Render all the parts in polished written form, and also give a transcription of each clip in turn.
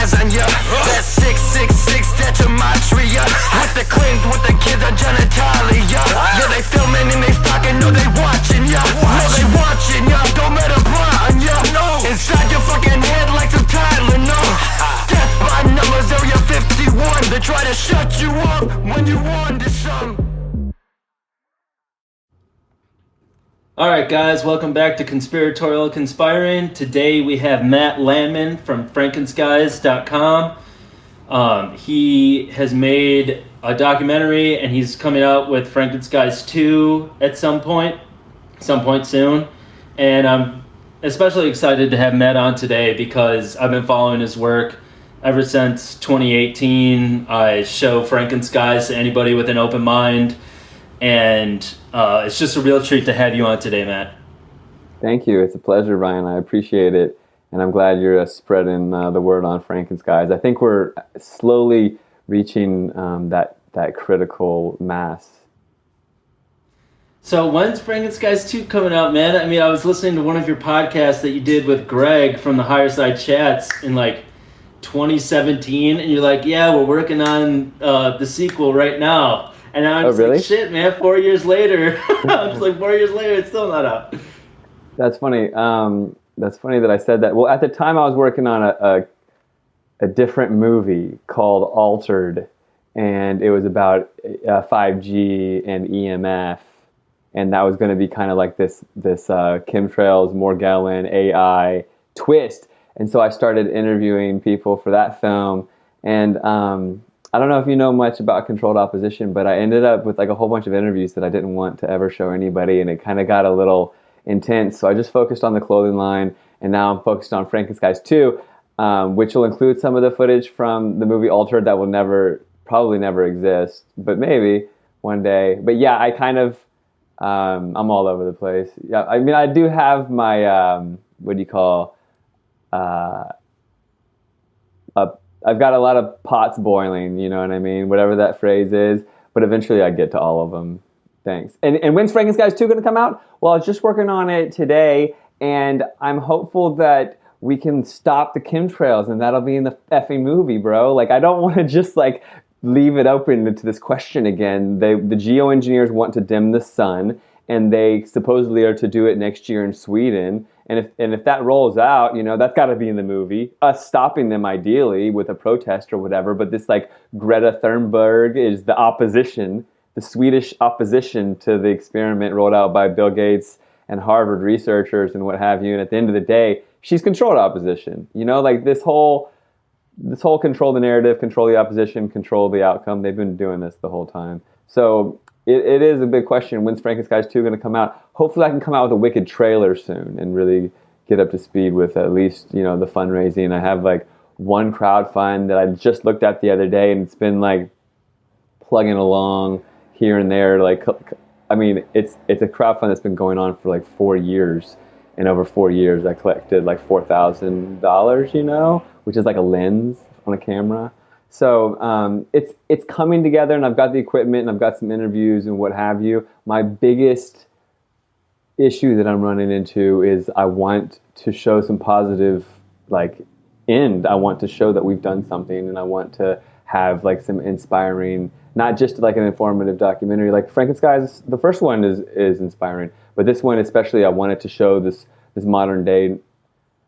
lasagna. That 666, that gematria. With the Clint, with the kids on genitalia. Yeah, they filming and they stalking, no they watching ya. No they watching ya, don't let them pry on ya. Inside your fucking head like some Tylenol. Death by numbers, area 51. They try to shut you up when you on to some. Alright guys, welcome back to Conspiratorial Conspiring. Today we have Matt Landman from Frankenskies.com. He has made a documentary and he's coming out with Frankenskies 2 at some point soon. And I'm especially excited to have Matt on today because I've been following his work ever since 2018. I show Frankenskies to anybody with an open mind. And it's just a real treat to have you on today, Matt. Thank you. It's a pleasure, Ryan. I appreciate it. And I'm glad you're spreading the word on Frankenskies. I think we're slowly reaching that critical mass. So when's Frankenskies 2 coming out, man? I mean, I was listening to one of your podcasts that you did with Greg from the Higher Side Chats in like 2017. And you're like, yeah, we're working on the sequel right now. And I'm just really? like, shit, man, 4 years later. I'm just like, 4 years later, it's still not out. That's funny. That's funny that I said that. Well, at the time I was working on a different movie called Altered, and it was about 5G and EMF, and that was going to be kind of like this chemtrails, Morgellon, AI twist. And so I started interviewing people for that film, and I don't know if you know much about controlled opposition, but I ended up with like a whole bunch of interviews that I didn't want to ever show anybody, and it kind of got a little intense. So I just focused on the clothing line, and now I'm focused on Frankenskies 2, which will include some of the footage from the movie Altered that will probably never exist, but maybe one day. But yeah, I kind of, I'm all over the place. Yeah, I mean, I do have my, what do you call, I've got a lot of pots boiling, you know what I mean? Whatever that phrase is. But eventually I get to all of them. Thanks. And when's Frankenskies 2 going to come out? Well, I was just working on it today, and I'm hopeful that we can stop the chemtrails, and that'll be in the effing movie, bro. Like, I don't want to just, like, leave it open to this question again. The geoengineers want to dim the sun, and they supposedly are to do it next year in Sweden. And if that rolls out, you know, that's got to be in the movie. Us stopping them ideally with a protest or whatever. But this like Greta Thunberg is the opposition, the Swedish opposition to the experiment rolled out by Bill Gates and Harvard researchers and what have you. And at the end of the day, she's controlled opposition. You know, like this whole control the narrative, control the opposition, control the outcome. They've been doing this the whole time. So it is a big question. When's Frankenskies 2 going to come out? Hopefully I can come out with a wicked trailer soon and really get up to speed with at least, you know, the fundraising. I have like one crowdfund that I just looked at the other day, and it's been like plugging along here and there. Like, I mean, it's a crowdfund that's been going on for like 4 years. And over 4 years, I collected like $4,000, you know, which is like a lens on a camera. So it's coming together, and I've got the equipment, and I've got some interviews and what have you. My biggest issue that I'm running into is I want to show some positive, like, end. I want to show that we've done something, and I want to have like some inspiring, not just like an informative documentary. Like Frankenskies, the first one is inspiring, but this one especially, I wanted to show this modern day.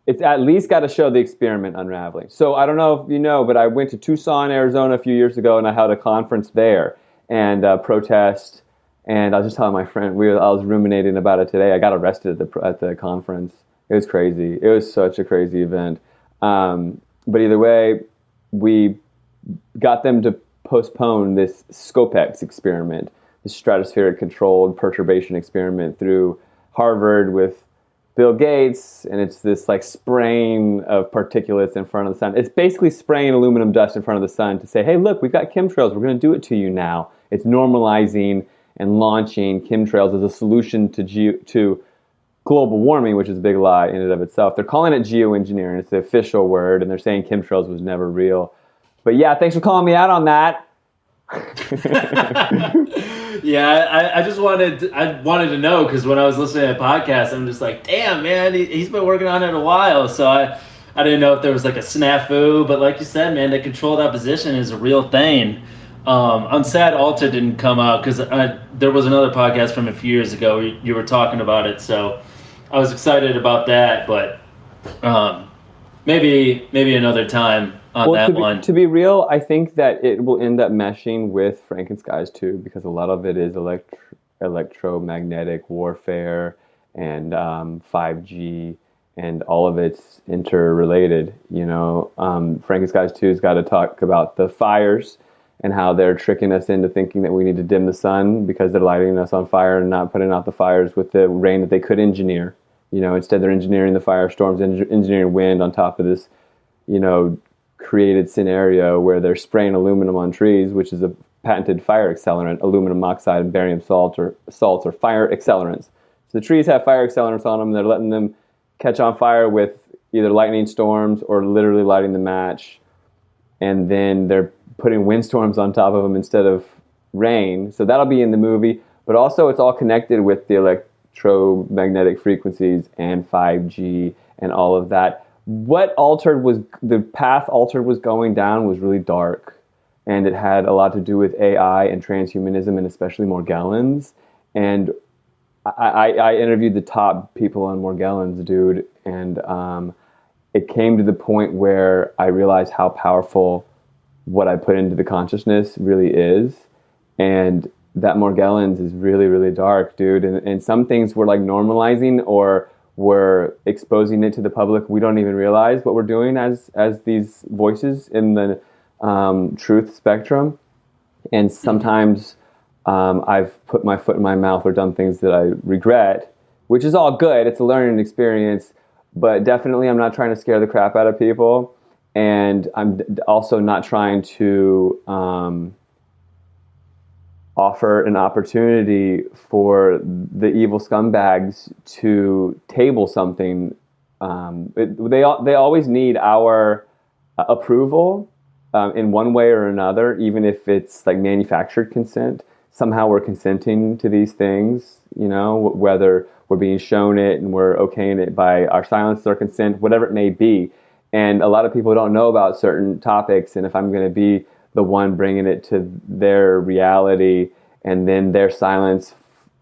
It's at least got to show the experiment unraveling. So I don't know if you know, but I went to Tucson, Arizona a few years ago, and I held a conference there and protest. And I was just telling my friend, I was ruminating about it today. I got arrested at the conference. It was crazy. It was such a crazy event. But either way, we got them to postpone this Scopex experiment, the stratospheric controlled perturbation experiment through Harvard with Bill Gates, and it's this like spraying of particulates in front of the sun. It's basically spraying aluminum dust in front of the sun to say, hey, look, we've got chemtrails. We're going to do it to you now. It's normalizing and launching chemtrails as a solution to global warming, which is a big lie in and of itself. They're calling it geoengineering. It's the official word, and they're saying chemtrails was never real. But yeah, thanks for calling me out on that. Yeah, I just wanted to know, because when I was listening to the podcast, I'm just like, damn, man, he's been working on it a while. So I didn't know if there was like a snafu, but like you said, man, the controlled opposition is a real thing. I'm sad Alter didn't come out because there was another podcast from a few years ago where you were talking about it, so I was excited about that, but maybe another time on that one. To be real, I think that it will end up meshing with Frankenskies too, because a lot of it is electromagnetic warfare and 5G, and all of it's interrelated. Frankenskies 2's got to talk about the fires and how they're tricking us into thinking that we need to dim the sun because they're lighting us on fire and not putting out the fires with the rain that they could engineer. Instead they're engineering the firestorms, engineering wind on top of this, created scenario where they're spraying aluminum on trees, which is a patented fire accelerant, aluminum oxide and barium salts are fire accelerants. So the trees have fire accelerants on them. They're letting them catch on fire with either lightning storms or literally lighting the match. And then they're putting windstorms on top of them instead of rain. So that'll be in the movie. But also it's all connected with the electromagnetic frequencies and 5G and all of that. The path Altered was going down was really dark, and it had a lot to do with AI and transhumanism, and especially Morgellons. And I interviewed the top people on Morgellons, dude, and it came to the point where I realized how powerful what I put into the consciousness really is, and that Morgellons is really, really dark, dude. And some things we're like normalizing or we're exposing it to the public. We don't even realize what we're doing as these voices in the truth spectrum. And sometimes I've put my foot in my mouth or done things that I regret, which is all good. It's a learning experience, but definitely I'm not trying to scare the crap out of people. And I'm also not trying to offer an opportunity for the evil scumbags to table something. They always need our approval in one way or another, even if it's like manufactured consent. Somehow we're consenting to these things, whether we're being shown it and we're okaying it by our silence or consent, whatever it may be. And a lot of people don't know about certain topics, and if I'm going to be the one bringing it to their reality, and then their silence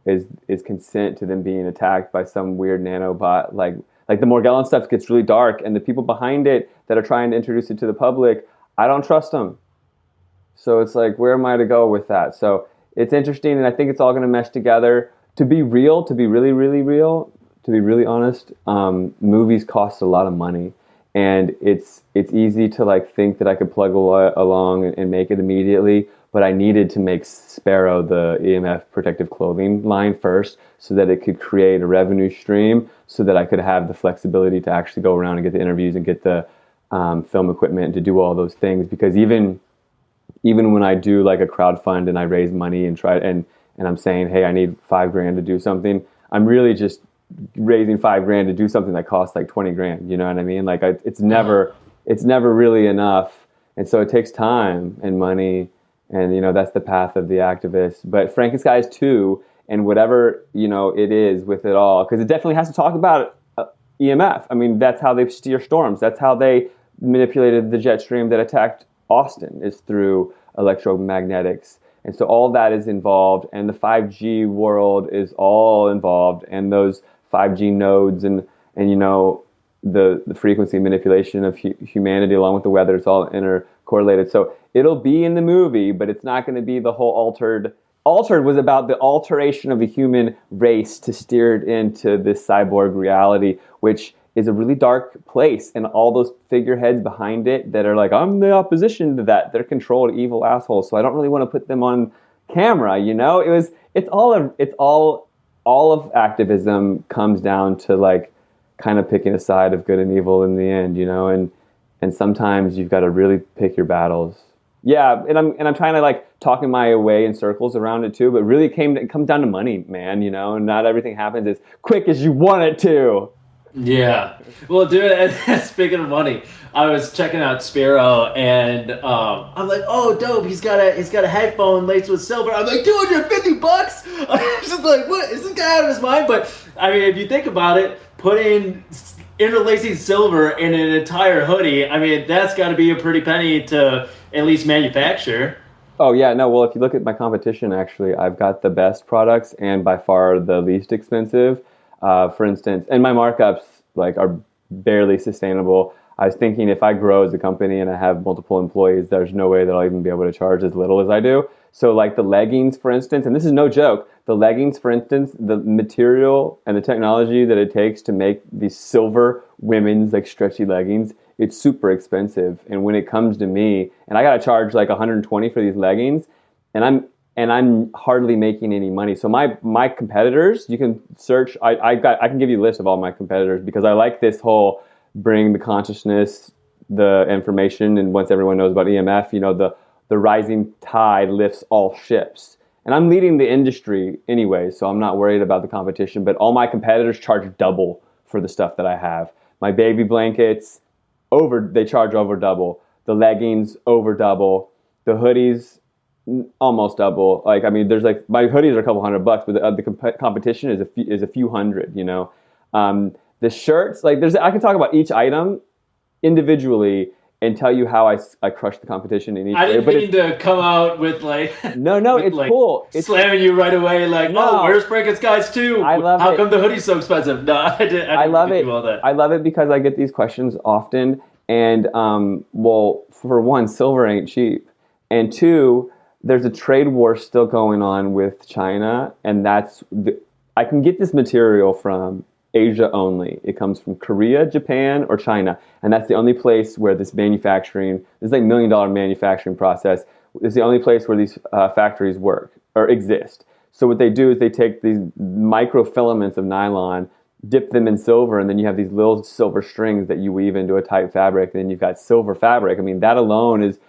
is consent to them being attacked by some weird nanobot. Like the Morgellon stuff gets really dark, and the people behind it that are trying to introduce it to the public, I don't trust them. So it's like, where am I to go with that? So it's interesting, and I think it's all going to mesh together. To be real, to be really, really real, to be really honest, movies cost a lot of money. And it's easy to think that I could plug along and make it immediately, but I needed to make Spero the EMF protective clothing line first so that it could create a revenue stream so that I could have the flexibility to actually go around and get the interviews and get the film equipment and to do all those things. Because even when I do a crowdfund and I raise money and and I'm saying, hey, I need $5,000 to do something, I'm really just raising $5,000 to do something that costs $20,000. You know what I mean? It's never really enough, and so it takes time and money, and that's the path of the activist. But Frankenskies 2 and whatever it is with it all, because it definitely has to talk about EMF. I mean, that's how they steer storms. That's how they manipulated the jet stream that attacked Austin, is through electromagnetics. And so all that is involved, and the 5G world is all involved, and those 5G nodes and the frequency manipulation of humanity along with the weather, it's all intercorrelated. So it'll be in the movie, but it's not going to be the whole Altered. Altered was about the alteration of the human race to steer it into this cyborg reality, which is a really dark place, and all those figureheads behind it that are I'm the opposition to that. They're controlled evil assholes, so I don't really want to put them on camera. It's all of activism comes down to kind of picking a side of good and evil in the end, and sometimes you've got to really pick your battles. Yeah, and I'm trying to talking my way in circles around it too, but really it comes down to money, man. And not everything happens as quick as you want it to. Yeah. Well, dude, speaking of money, I was checking out Spero, and I'm like, oh, dope! He's got a headphone laced with silver. I'm like, $250. I'm just like, what? Is this guy out of his mind? But I mean, if you think about it, putting interlacing silver in an entire hoodie, I mean, that's got to be a pretty penny to at least manufacture. Oh yeah, no. Well, if you look at my competition, actually, I've got the best products and by far the least expensive. For instance, and my markups like are barely sustainable. I was thinking if I grow as a company and I have multiple employees, there's no way that I'll even be able to charge as little as I do. So like the leggings, for instance, and this is no joke, the leggings, for instance, the material and the technology that it takes to make these silver women's like stretchy leggings, it's super expensive. And when it comes to me, and I got to charge like 120 for these leggings, and I'm hardly making any money. So my competitors, you can search. I can give you a list of all my competitors because I like this whole bring the consciousness, the information, and once everyone knows about EMF, you know, the rising tide lifts all ships. And I'm leading the industry anyway, so I'm not worried about the competition. But all my competitors charge double for the stuff that I have. My baby blankets, they charge over double. The leggings, over double. The hoodies, almost double. Like, I mean, there's like, my hoodies are a couple $100, but the competition is a few hundred, you know. The shirts, like I can talk about each item individually and tell you how I crushed the competition in each I didn't way. mean to come out with like no, it's like, cool. It's slamming you right away like, no, oh, where's Frankenskies 2? I love How it. come the hoodie's so expensive? No, I didn't love it. Do all that. I love it because I get these questions often, and well, for one, silver ain't cheap, and two, there's a trade war still going on with China, and I can get this material from Asia only. It comes from Korea, Japan, or China, and that's the only place where this like $1 million manufacturing process is the only place where these factories work or exist. So what they do is they take these microfilaments of nylon, dip them in silver, and then you have these little silver strings that you weave into a tight fabric. Then you've got silver fabric. I mean, that alone is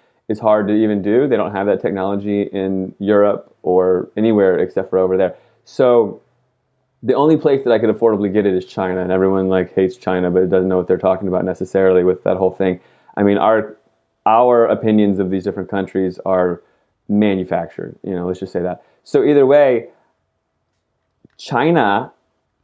hard to even do. They don't have that technology in Europe or anywhere except for over there. So the only place that I could affordably get it is China, and everyone like hates China, but it doesn't know what they're talking about necessarily with that whole thing. I mean, our opinions of these different countries are manufactured. You know, let's just say that. So either way, China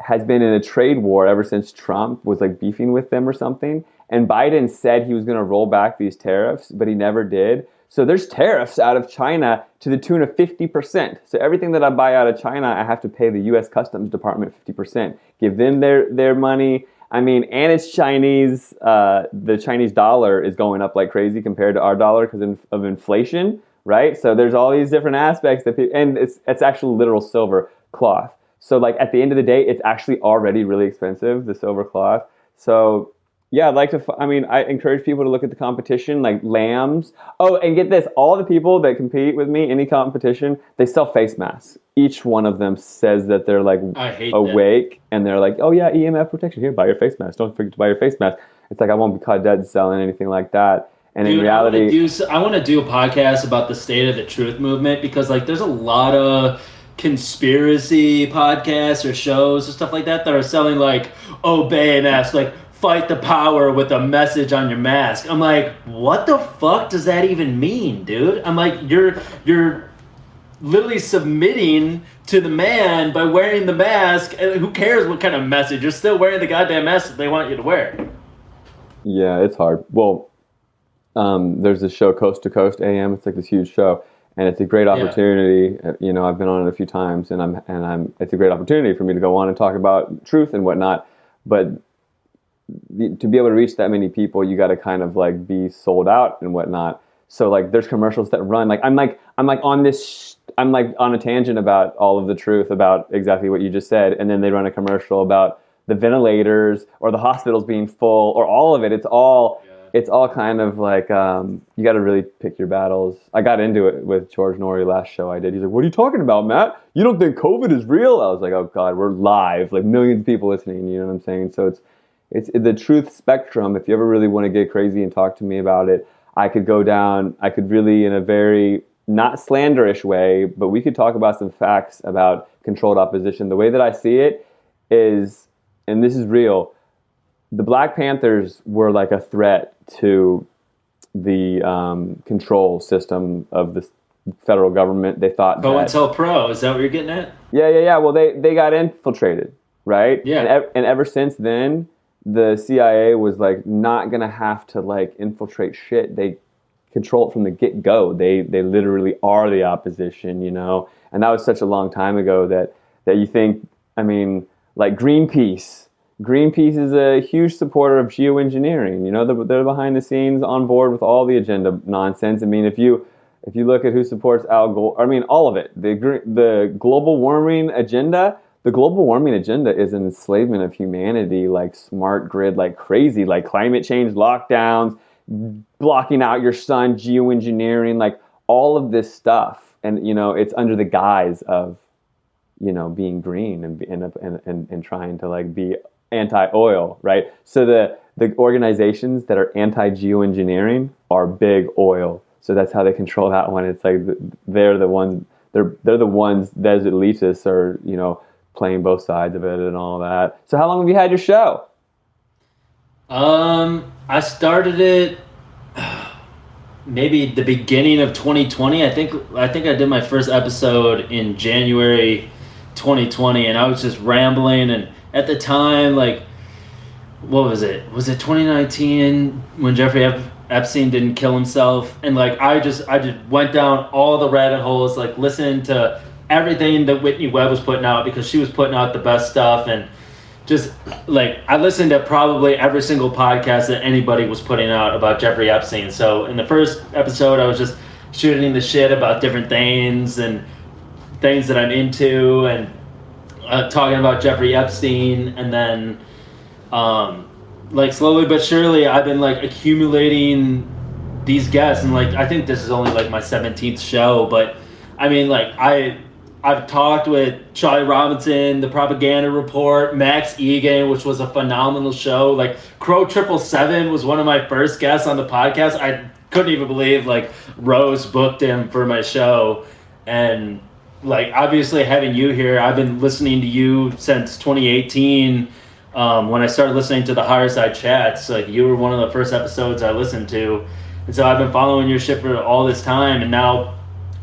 has been in a trade war ever since Trump was like beefing with them or something. And Biden said he was going to roll back these tariffs, but he never did. So there's tariffs out of China to the tune of 50%. So everything that I buy out of China, I have to pay the U.S. Customs Department 50%. Give them their money. I mean, and it's Chinese. The Chinese dollar is going up like crazy compared to our dollar because of inflation, right? So there's all these different aspects and it's actually literal silver cloth. So like at the end of the day, it's actually already really expensive, the silver cloth. So yeah, I encourage people to look at the competition, like lambs. Oh, and get this, all the people that compete with me, any competition, they sell face masks. Each one of them says that they're like awake, and they're like, oh yeah, EMF protection, here, buy your face mask. Don't forget to buy your face mask. It's like, I won't be caught dead selling anything like that. And dude, in reality, I want to do a podcast about the state of the truth movement, because like there's a lot of conspiracy podcasts or shows or stuff like that are selling like obey masks, like fight the power with a message on your mask. I'm like, what the fuck does that even mean, dude? I'm like, you're literally submitting to the man by wearing the mask, and who cares what kind of message? You're still wearing the goddamn mask that they want you to wear. Yeah, it's hard. Well, there's this show, Coast to Coast AM. It's like this huge show, and it's a great opportunity. Yeah. You know, I've been on it a few times, and it's a great opportunity for me to go on and talk about truth and whatnot. But to be able to reach that many people, you got to kind of like be sold out and whatnot. So like, there's commercials that run. Like I'm on a tangent about all of the truth about exactly what you just said, and then they run a commercial about the ventilators or the hospitals being full or all of it. It's all kind of like you got to really pick your battles. I got into it with George Norrie last show I did. He's like, "What are you talking about, Matt? You don't think COVID is real?" I was like, "Oh God, we're live, like millions of people listening." You know what I'm saying? So it's the truth spectrum. If you ever really want to get crazy and talk to me about it, I could really, in a very not slanderish way, but we could talk about some facts about controlled opposition. The way that I see it is, and this is real, the Black Panthers were like a threat to the control system of the federal government. They thought COINTELPRO, is that what you're getting at? Yeah. Well, they got infiltrated, right? Yeah. And ever since then, the CIA was like not gonna have to like infiltrate shit. They control it from the get-go. They literally are the opposition, you know. And that was such a long time ago that you think, I mean, like Greenpeace. Greenpeace is a huge supporter of geoengineering. You know, they're behind the scenes on board with all the agenda nonsense. I mean, if you look at who supports Al Gore, I mean, all of it. The global warming agenda. The global warming agenda is an enslavement of humanity, like smart grid, like crazy, like climate change lockdowns, blocking out your sun, geoengineering, like all of this stuff. And, you know, it's under the guise of, you know, being green and trying to like be anti-oil, right? So the organizations that are anti-geoengineering are big oil. So that's how they control that one. It's like they're the ones that elitists are, you know, playing both sides of it and all that. So how long have you had your show? I started it maybe the beginning of 2020. I think I did my first episode in January 2020, and I was just rambling. And at the time, like, what was it? Was it 2019 when Jeffrey Epstein didn't kill himself? And like, I just went down all the rabbit holes, like listening to everything that Whitney Webb was putting out, because she was putting out the best stuff. And just like, I listened to probably every single podcast that anybody was putting out about Jeffrey Epstein. So in the first episode, I was just shooting the shit about different things and things that I'm into, and talking about Jeffrey Epstein. And then like slowly but surely I've been like accumulating these guests, and like I think this is only like my 17th show, but I mean, like I've talked with Charlie Robinson, The Propaganda Report, Max Egan, which was a phenomenal show. Like Crow 777 was one of my first guests on the podcast. I couldn't even believe like Rose booked him for my show. And like, obviously having you here, I've been listening to you since 2018. When I started listening to the Higher Side Chats, like you were one of the first episodes I listened to. And so I've been following your shit for all this time. And now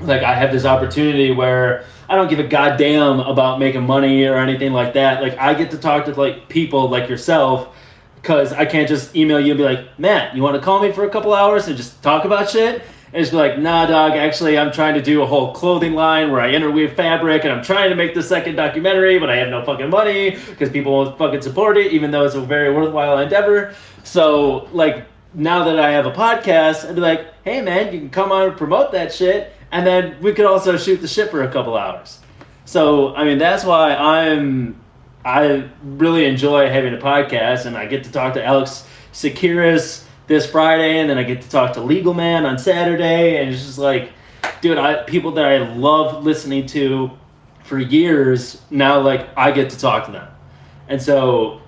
like I have this opportunity where I don't give a goddamn about making money or anything like that. Like I get to talk to like people like yourself, because I can't just email you and be like, Matt, you want to call me for a couple hours and just talk about shit? And just be like, nah, dog, actually I'm trying to do a whole clothing line where I interweave fabric, and I'm trying to make the second documentary, but I have no fucking money because people won't fucking support it, even though it's a very worthwhile endeavor. So like, now that I have a podcast, I'd be like, hey man, you can come on and promote that shit, and then we could also shoot the shit for a couple hours. So, I mean, that's why I really enjoy having a podcast, and I get to talk to Alex Sekiris this Friday, and then I get to talk to Legal Man on Saturday, and it's just like, dude, people that I love listening to for years, now, like, I get to talk to them. And so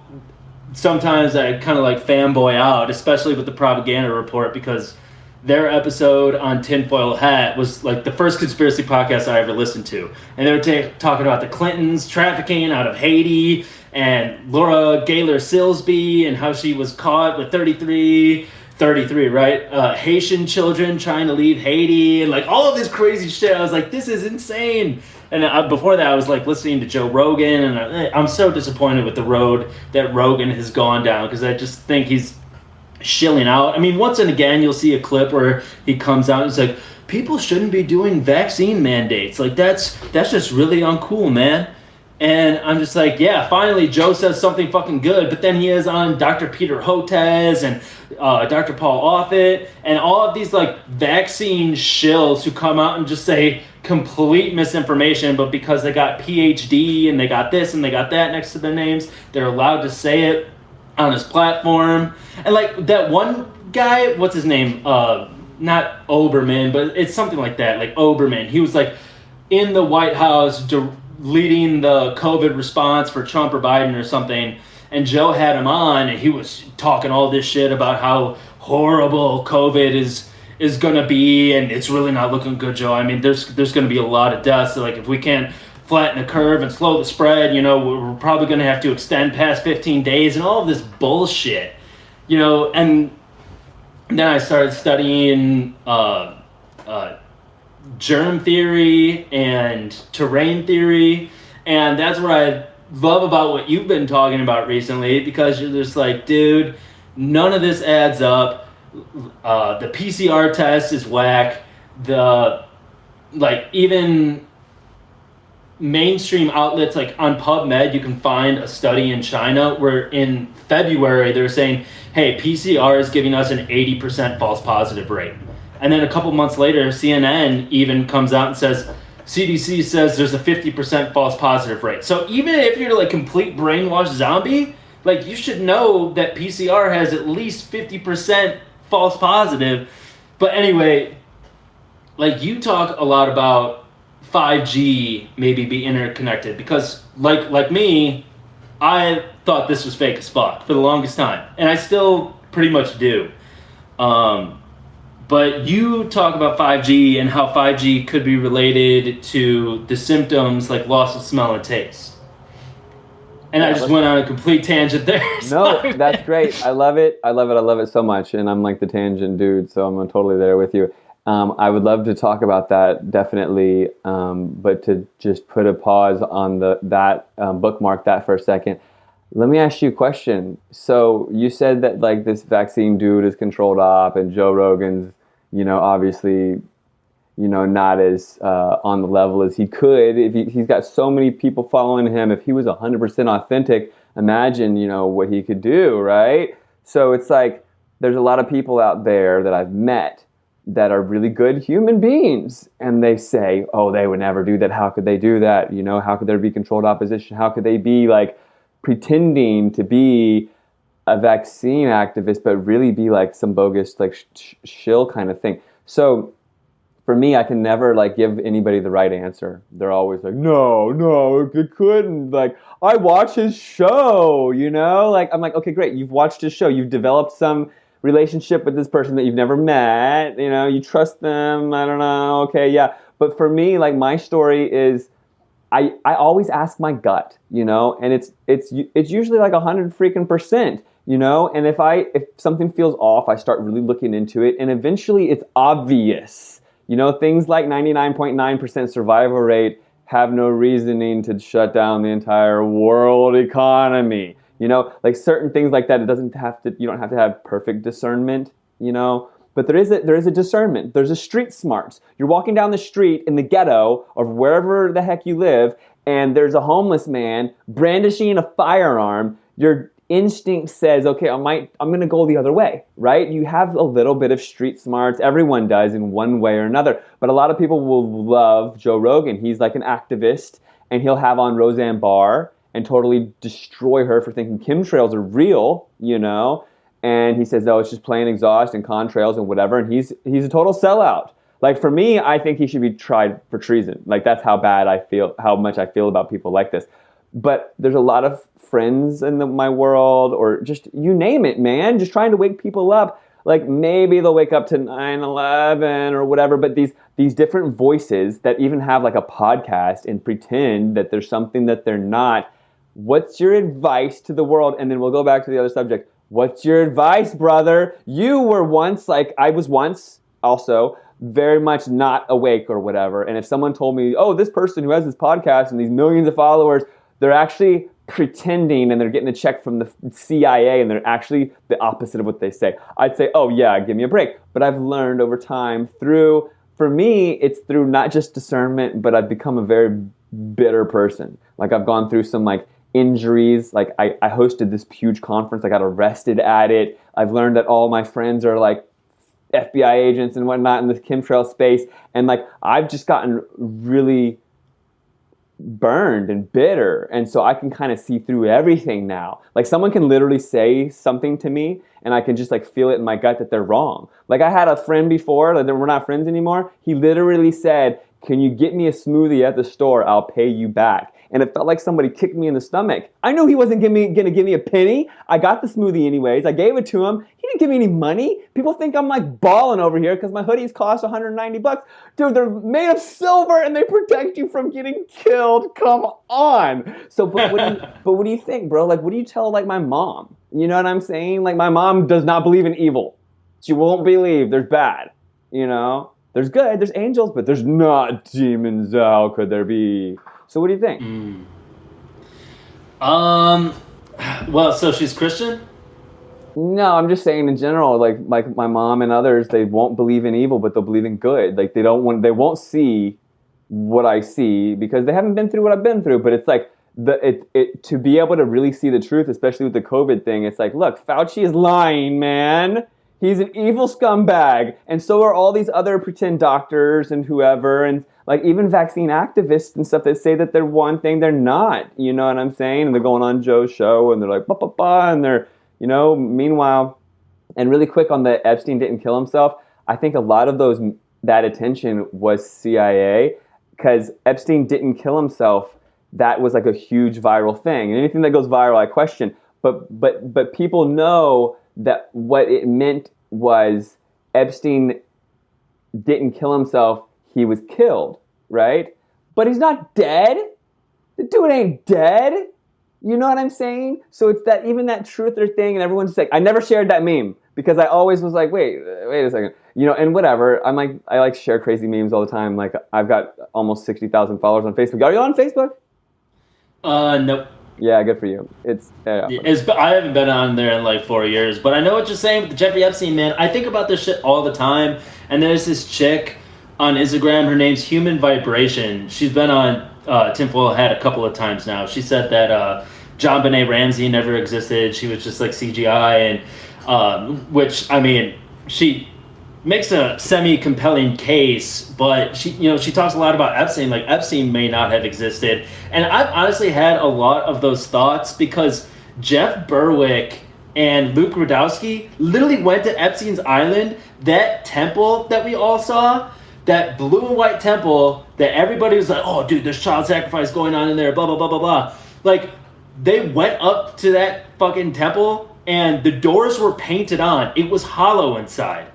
sometimes I kind of like fanboy out, especially with the Propaganda Report, because their episode on Tinfoil Hat was like the first conspiracy podcast I ever listened to. And they were talking about the Clintons trafficking out of Haiti, and Laura Gaylor Silsby, and how she was caught with 33, right? Haitian children trying to leave Haiti, and like all of this crazy shit. I was like, this is insane. And before that, I was like listening to Joe Rogan, and I'm so disappointed with the road that Rogan has gone down, because I just think he's shilling out. I mean, once and again, you'll see a clip where he comes out and he's like, people shouldn't be doing vaccine mandates. Like, that's just really uncool, man. And I'm just like, yeah, finally Joe says something fucking good. But then he is on Dr. Peter Hotez and Dr. Paul Offit and all of these like vaccine shills who come out and just say complete misinformation, but because they got PhD and they got this and they got that next to their names, they're allowed to say it on his platform. And like that one guy, what's his name? Not Oberman, but it's something like that, like Oberman. He was like in the White House leading the COVID response for Trump or Biden or something, and Joe had him on, and he was talking all this shit about how horrible COVID is gonna be, and it's really not looking good, Joe. I mean, there's gonna be a lot of deaths. So like, if we can't flatten the curve and slow the spread, you know, we're probably gonna have to extend past 15 days and all of this bullshit, you know. And then I started studying germ theory and terrain theory, and that's where I love about what you've been talking about recently, because you're just like, dude, none of this adds up. The PCR test is whack. Even mainstream outlets like on PubMed, you can find a study in China where in February they're saying, hey, PCR is giving us an 80% false positive rate. And then a couple months later, CNN even comes out and says, CDC says there's a 50% false positive rate. So even if you're like complete brainwashed zombie, like you should know that PCR has at least 50% false positive. But anyway, like you talk a lot about 5G maybe be interconnected, because like me, I thought this was fake as fuck for the longest time, and I still pretty much do. But you talk about 5G and how 5G could be related to the symptoms like loss of smell and taste. And I just went on a complete tangent there. No, that's great. I love it. I love it so much. And I'm like the tangent dude, so I'm totally there with you. I would love to talk about that, definitely, but to just put a pause on bookmark that for a second. Let me ask you a question. So you said that like this vaccine dude is controlled op, and Joe Rogan's, obviously, not as on the level as he could. If he's got so many people following him, if he was 100% authentic, imagine, what he could do, right? So it's like there's a lot of people out there that I've met that are really good human beings, and they say, oh, they would never do that. How could they do that? How could there be controlled opposition? How could they be like pretending to be a vaccine activist, but really be like some bogus, like shill kind of thing? So for me, I can never like give anybody the right answer. They're always like, no, it couldn't. Like, I watch his show, like, I'm like, okay, great. You've watched his show. You've developed some relationship with this person that you've never met, you trust them, I don't know, okay, yeah. But for me, like, my story is, I always ask my gut, and it's usually like 100% and if something feels off, I start really looking into it, and eventually it's obvious, things like 99.9% survival rate have no reasoning to shut down the entire world economy. Like certain things like that, you don't have to have perfect discernment, but there is a discernment. There's a street smarts. You're walking down the street in the ghetto of wherever the heck you live, and there's a homeless man brandishing a firearm. Your instinct says, okay, I'm going to go the other way, right? You have a little bit of street smarts. Everyone does in one way or another, but a lot of people will love Joe Rogan. He's like an activist, and he'll have on Roseanne Barr and totally destroy her for thinking chemtrails are real, and he says, oh, it's just plain exhaust and contrails and whatever, and he's a total sellout. Like, for me, I think he should be tried for treason. Like, that's how much I feel about people like this. But there's a lot of friends in my world, or just, you name it, man, just trying to wake people up. Like, maybe they'll wake up to 9/11 or whatever, but these different voices that even have like a podcast and pretend that there's something that they're not. What's your advice to the world? And then we'll go back to the other subject. What's your advice, brother? You were once, like I was once also, very much not awake or whatever. And if someone told me, oh, this person who has this podcast and these millions of followers, they're actually pretending and they're getting a check from the CIA and they're actually the opposite of what they say, I'd say, oh yeah, give me a break. But I've learned over time for me, it's through not just discernment, but I've become a very bitter person. Like, I've gone through some like injuries. Like, I hosted this huge conference. I got arrested at it. I've learned that all my friends are like FBI agents and whatnot in the chemtrail space. And like, I've just gotten really burned and bitter. And so I can kind of see through everything now. Like, someone can literally say something to me and I can just like feel it in my gut that they're wrong. Like, I had a friend before, like, we're not friends anymore. He literally said, can you get me a smoothie at the store? I'll pay you back. And it felt like somebody kicked me in the stomach. I knew he wasn't going to give me a penny. I got the smoothie anyways. I gave it to him. He didn't give me any money. People think I'm like balling over here because my hoodies cost $190. Dude, they're made of silver and they protect you from getting killed. Come on. So, but what do you think, bro? Like, what do you tell like my mom? You know what I'm saying? Like, my mom does not believe in evil. She won't believe there's bad, There's good, there's angels, but there's not demons. How could there be? So what do you think? Um, well, so she's Christian? No, I'm just saying in general, like my mom and others, they won't believe in evil, but they'll believe in good. Like they won't see what I see because they haven't been through what I've been through. But it's like it to be able to really see the truth, especially with the COVID thing. It's like, look, Fauci is lying, man. He's an evil scumbag, and so are all these other pretend doctors and whoever, and like even vaccine activists and stuff that say that they're one thing, they're not. You know what I'm saying? And they're going on Joe's show, and they're like, ba ba ba, and they're, meanwhile, and really quick on the Epstein didn't kill himself. I think a lot of that attention was CIA because Epstein didn't kill himself. That was like a huge viral thing, and anything that goes viral, I question. But people know that what it meant was Epstein didn't kill himself, he was killed, right? But he's not dead. The dude ain't dead. You know what I'm saying? So it's that, even that truther thing, and everyone's just like, I never shared that meme because I always was like, wait a second. And whatever. I like share crazy memes all the time. Like I've got almost 60,000 followers on Facebook. Are you on Facebook? Nope. Yeah, good for you. I haven't been on there in like 4 years, but I know what you're saying with the Jeffrey Epstein, man. I think about this shit all the time, and there's this chick on Instagram, her name's Human Vibration. She's been on Tinfoil Hat a couple of times now. She said that John Benet Ramsey never existed. She was just like CGI, and which, I mean, she makes a semi-compelling case, but she talks a lot about Epstein. Like, Epstein may not have existed. And I've honestly had a lot of those thoughts because Jeff Berwick and Luke Rudkowski literally went to Epstein's Island. That temple that we all saw, that blue and white temple that everybody was like, oh, dude, there's child sacrifice going on in there, blah, blah, blah, blah, blah. Like, they went up to that fucking temple and the doors were painted on. It was hollow inside.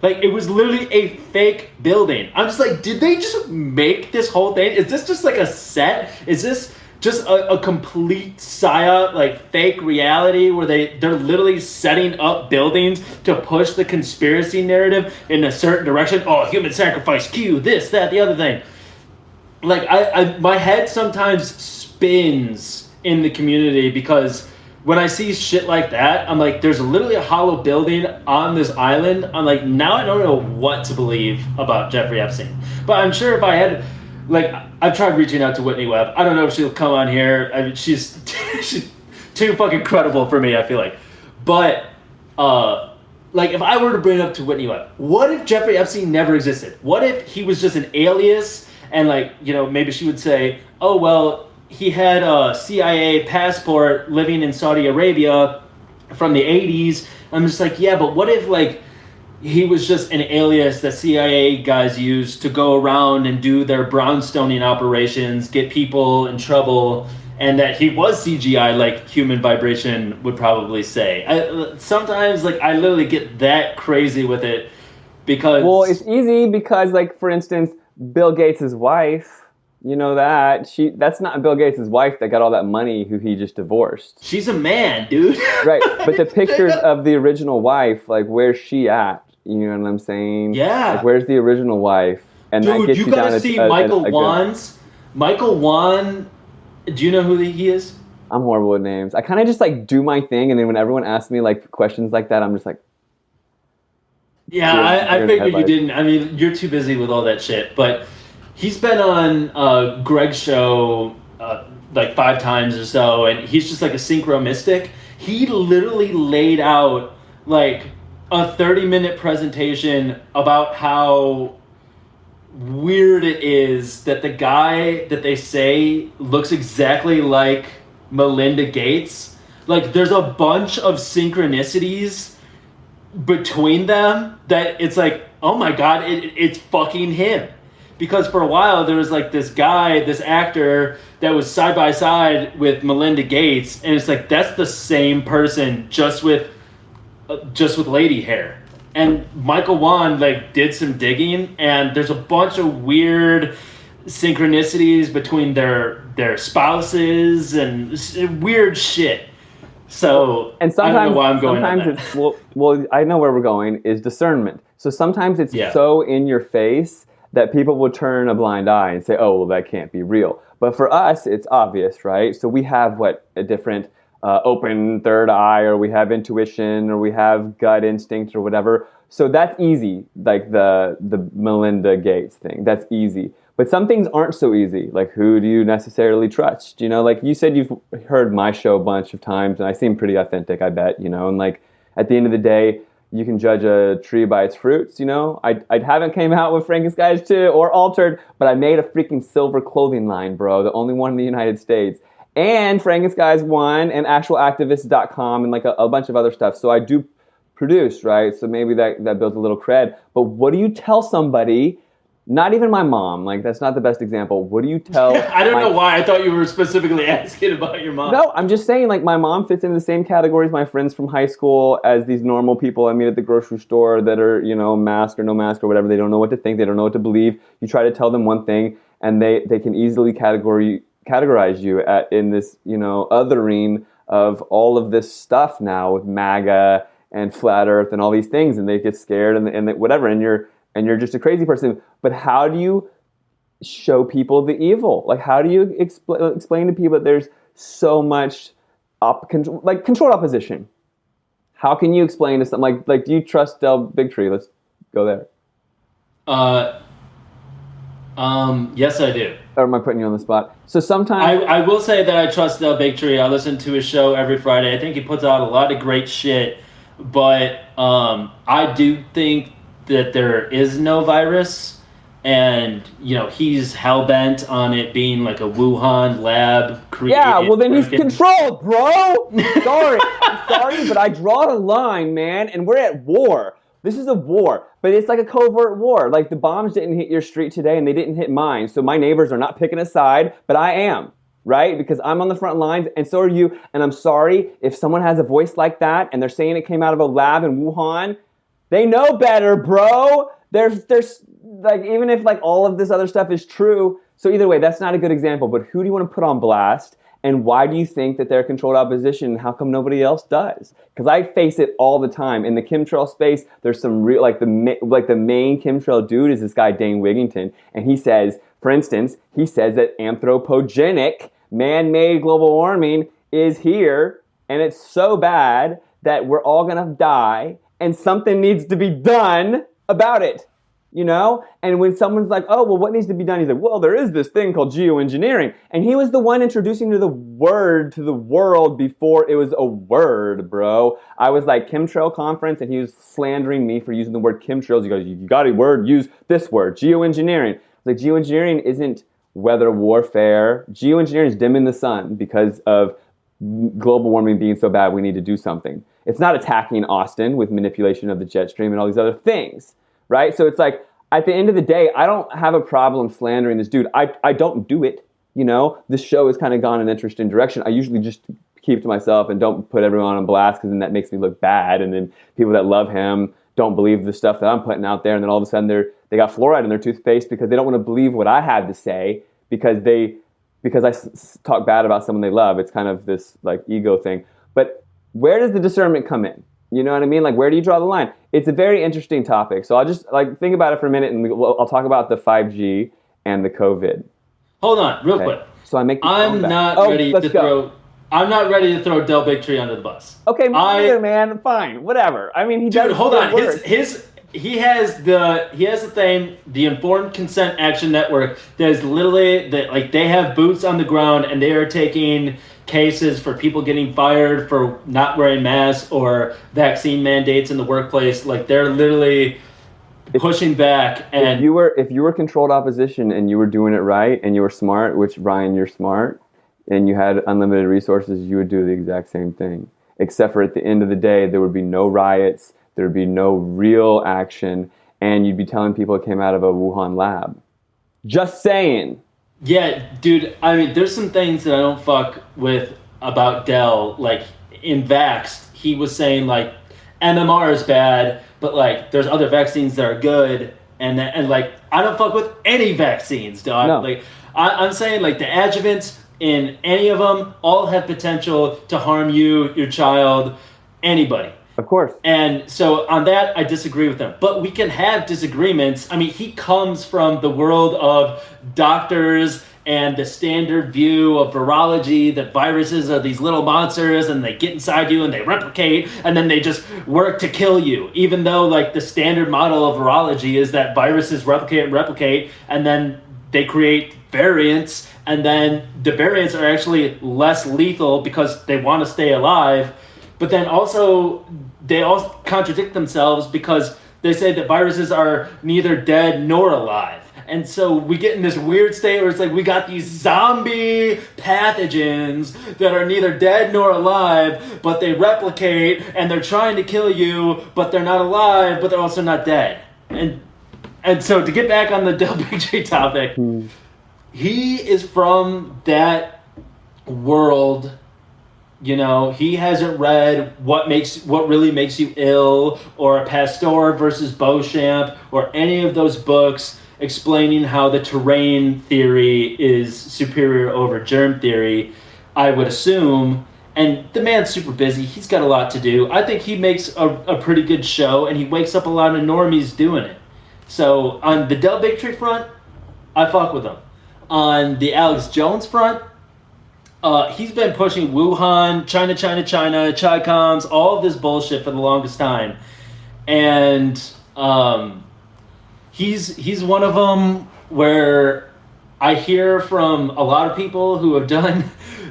Like, it was literally a fake building. I'm just like, did they just make this whole thing? Is this just like a set? Is this just a complete psyop, like fake reality where they're literally setting up buildings to push the conspiracy narrative in a certain direction? Oh, human sacrifice, Q, this, that, the other thing. Like, I my head sometimes spins in the community because when I see shit like that, I'm like, there's literally a hollow building on this island. I'm like, now I don't know what to believe about Jeffrey Epstein. But I'm sure if I had, like, I've tried reaching out to Whitney Webb. I don't know if she'll come on here. I mean, she's too fucking credible for me, I feel like. But, like, if I were to bring it up to Whitney Webb, what if Jeffrey Epstein never existed? What if he was just an alias and, like, maybe she would say, oh, well, he had a CIA passport living in Saudi Arabia from the 80s. I'm just like, yeah, but what if, like, he was just an alias that CIA guys use to go around and do their brownstoning operations, get people in trouble, and that he was CGI, like Human Vibration would probably say. Sometimes, like, I literally get that crazy with it because... Well, it's easy because, like, for instance, Bill Gates' wife... You know that's not Bill Gates' wife that got all that money who he just divorced. She's a man, dude. Right, but the pictures of the original wife, like, where's she at? You know what I'm saying? Yeah. Like, where's the original wife? And dude, that gets you down gotta see Michael Wan's. Michael Wan, do you know who he is? I'm horrible with names. I kind of just, like, do my thing, and then when everyone asks me, like, questions like that, I'm just like... Yeah, I figured you didn't. I mean, you're too busy with all that shit, but... He's been on Greg's show like 5 times or so, and he's just like a synchro mystic. He literally laid out like a 30-minute presentation about how weird it is that the guy that they say looks exactly like Melinda Gates. Like, there's a bunch of synchronicities between them that it's like, oh my god, it's fucking him. Because for a while there was like this guy, this actor that was side by side with Melinda Gates, and it's like that's the same person just with lady hair. And Michael Wan like did some digging, and there's a bunch of weird synchronicities between their spouses and weird shit. So and sometimes, I don't know why I'm going sometimes it's well, I know where we're going is discernment. So sometimes it's so in your face that people will turn a blind eye and say, oh, well, that can't be real. But for us, it's obvious, right? So we have a different open third eye, or we have intuition, or we have gut instinct, or whatever. So that's easy, like the Melinda Gates thing. That's easy. But some things aren't so easy. Like, who do you necessarily trust? You know, like you said, you've heard my show a bunch of times, and I seem pretty authentic, I bet, you know. And like, at the end of the day, you can judge a tree by its fruits, you know. I haven't came out with Frankenskies 2 or Altered, but I made a freaking silver clothing line, bro. The only one in the United States. And Frankenskies 1 and actualactivist.com and like a bunch of other stuff. So I do produce, right? So maybe that builds a little cred. But what do you tell somebody? Not even my mom. Like, that's not the best example. What do you tell? I don't know why. I thought you were specifically asking about your mom. No, I'm just saying, like, my mom fits into the same category as my friends from high school, as these normal people I meet at the grocery store that are, you know, mask or no mask or whatever. They don't know what to think. They don't know what to believe. You try to tell them one thing, and they can easily categorize you in this, you know, othering of all of this stuff now with MAGA and flat Earth and all these things, and they get scared and whatever, and you're just a crazy person. But how do you show people the evil? Like, how do you explain to people that there's so much controlled opposition? How can you explain to something like do you trust Del Bigtree? Let's go there. Yes, I do. Or am I putting you on the spot? So sometimes I will say that I trust Del Bigtree. I listen to his show every Friday. I think he puts out a lot of great shit. But I do think that there is no virus, and you know he's hell-bent on it being like a Wuhan lab created. Yeah, well then he's controlled, bro. I'm sorry, but I draw the line, man, and we're at war. This is a war, but it's like a covert war. Like, the bombs didn't hit your street today, and they didn't hit mine, so my neighbors are not picking a side, but I am. Right? Because I'm on the front lines, and so are you. And I'm sorry if someone has a voice like that, and they're saying it came out of a lab in Wuhan. They know better, bro. There's like, even if like all of this other stuff is true. So either way, that's not a good example. But who do you want to put on blast? And why do you think that they're controlled opposition? And how come nobody else does? Because I face it all the time in the chemtrail space. There's some real the main chemtrail dude is this guy Dane Wigington, and he says, for instance, that anthropogenic man-made global warming is here, and it's so bad that we're all gonna die, and something needs to be done about it, you know? And when someone's like, oh, well, what needs to be done? He's like, well, there is this thing called geoengineering. And he was the one introducing the word to the world before it was a word, bro. I was like, chemtrail conference, and he was slandering me for using the word chemtrails. He goes, you got a word, use this word, geoengineering. Like, geoengineering isn't weather warfare. Geoengineering is dimming the sun because of global warming being so bad we need to do something. It's not attacking Austin with manipulation of the jet stream and all these other things, right? So it's like, at the end of the day, I don't have a problem slandering this dude. I don't do it, you know? This show has kind of gone in an interesting direction. I usually just keep to myself and don't put everyone on blast, because then that makes me look bad, and then people that love him don't believe the stuff that I'm putting out there, and then all of a sudden they got fluoride in their toothpaste because they don't want to believe what I have to say because I talk bad about someone they love. It's kind of this like ego thing. But where does the discernment come in? You know what I mean? Like, where do you draw the line? It's a very interesting topic. So I'll just like think about it for a minute, and I'll talk about the 5G and the COVID. Hold on, real quick. So I'm not ready to throw. I'm not ready to throw Del Bigtree under the bus. Okay, me neither, man. Fine, whatever. I mean, he does. Dude, hold on. He has the thing, the Informed Consent Action Network. There's literally they have boots on the ground, and they are taking cases for people getting fired for not wearing masks or vaccine mandates in the workplace. Like, they're literally pushing back. And if you were controlled opposition and you were doing it right and you were smart, which Ryan, you're smart, and you had unlimited resources, you would do the exact same thing. Except for at the end of the day, there would be no riots, there would be no real action, and you'd be telling people it came out of a Wuhan lab. Just saying. Yeah, dude, I mean, there's some things that I don't fuck with about Del. Like, in Vaxxed, he was saying, like, MMR is bad, but, like, there's other vaccines that are good, and like, I don't fuck with any vaccines, dog. No. Like, I'm saying, like, the adjuvants in any of them all have potential to harm you, your child, anybody. Of course. And so on that, I disagree with him. But we can have disagreements. I mean, he comes from the world of doctors and the standard view of virology that viruses are these little monsters and they get inside you and they replicate and then they just work to kill you, even though like the standard model of virology is that viruses replicate and then they create variants, and then the variants are actually less lethal because they want to stay alive. But then also they all contradict themselves because they say that viruses are neither dead nor alive. And so we get in this weird state where it's like we got these zombie pathogens that are neither dead nor alive, but they replicate and they're trying to kill you, but they're not alive, but they're also not dead. And so to get back on the Del Bigtree topic, he is from that world. You know, he hasn't read what really makes you ill, or Pasteur versus Beauchamp, or any of those books explaining how the terrain theory is superior over germ theory, I would assume. And the man's super busy. He's got a lot to do. I think he makes a pretty good show, and he wakes up a lot of normies doing it. So on the Del Bigtree front, I fuck with him. On the Alex Jones front, he's been pushing Wuhan, China, Chi-Coms, all of this bullshit for the longest time. And he's one of them where I hear from a lot of people who have done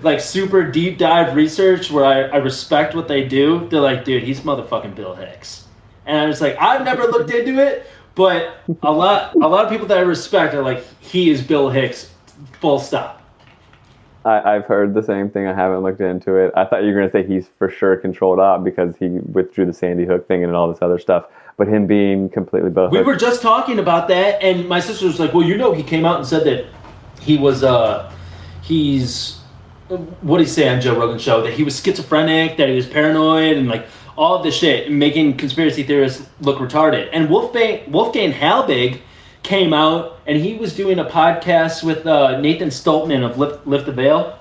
like super deep dive research where I respect what they do. They're like, dude, he's motherfucking Bill Hicks. And I'm just like, I've never looked into it, but a lot of people that I respect are like, he is Bill Hicks, full stop. I've heard the same thing. I haven't looked into it. I thought you were going to say he's for sure controlled op because he withdrew the Sandy Hook thing and all this other stuff. But him being completely Bill Hicks. We were just talking about that, and my sister was like, well, you know, he came out and said that he was, what did he say on Joe Rogan's show? That he was schizophrenic, that he was paranoid, and like all of this shit, making conspiracy theorists look retarded. And Wolfgang Halbig came out, and he was doing a podcast with Nathan Stoltman of Lift the Veil,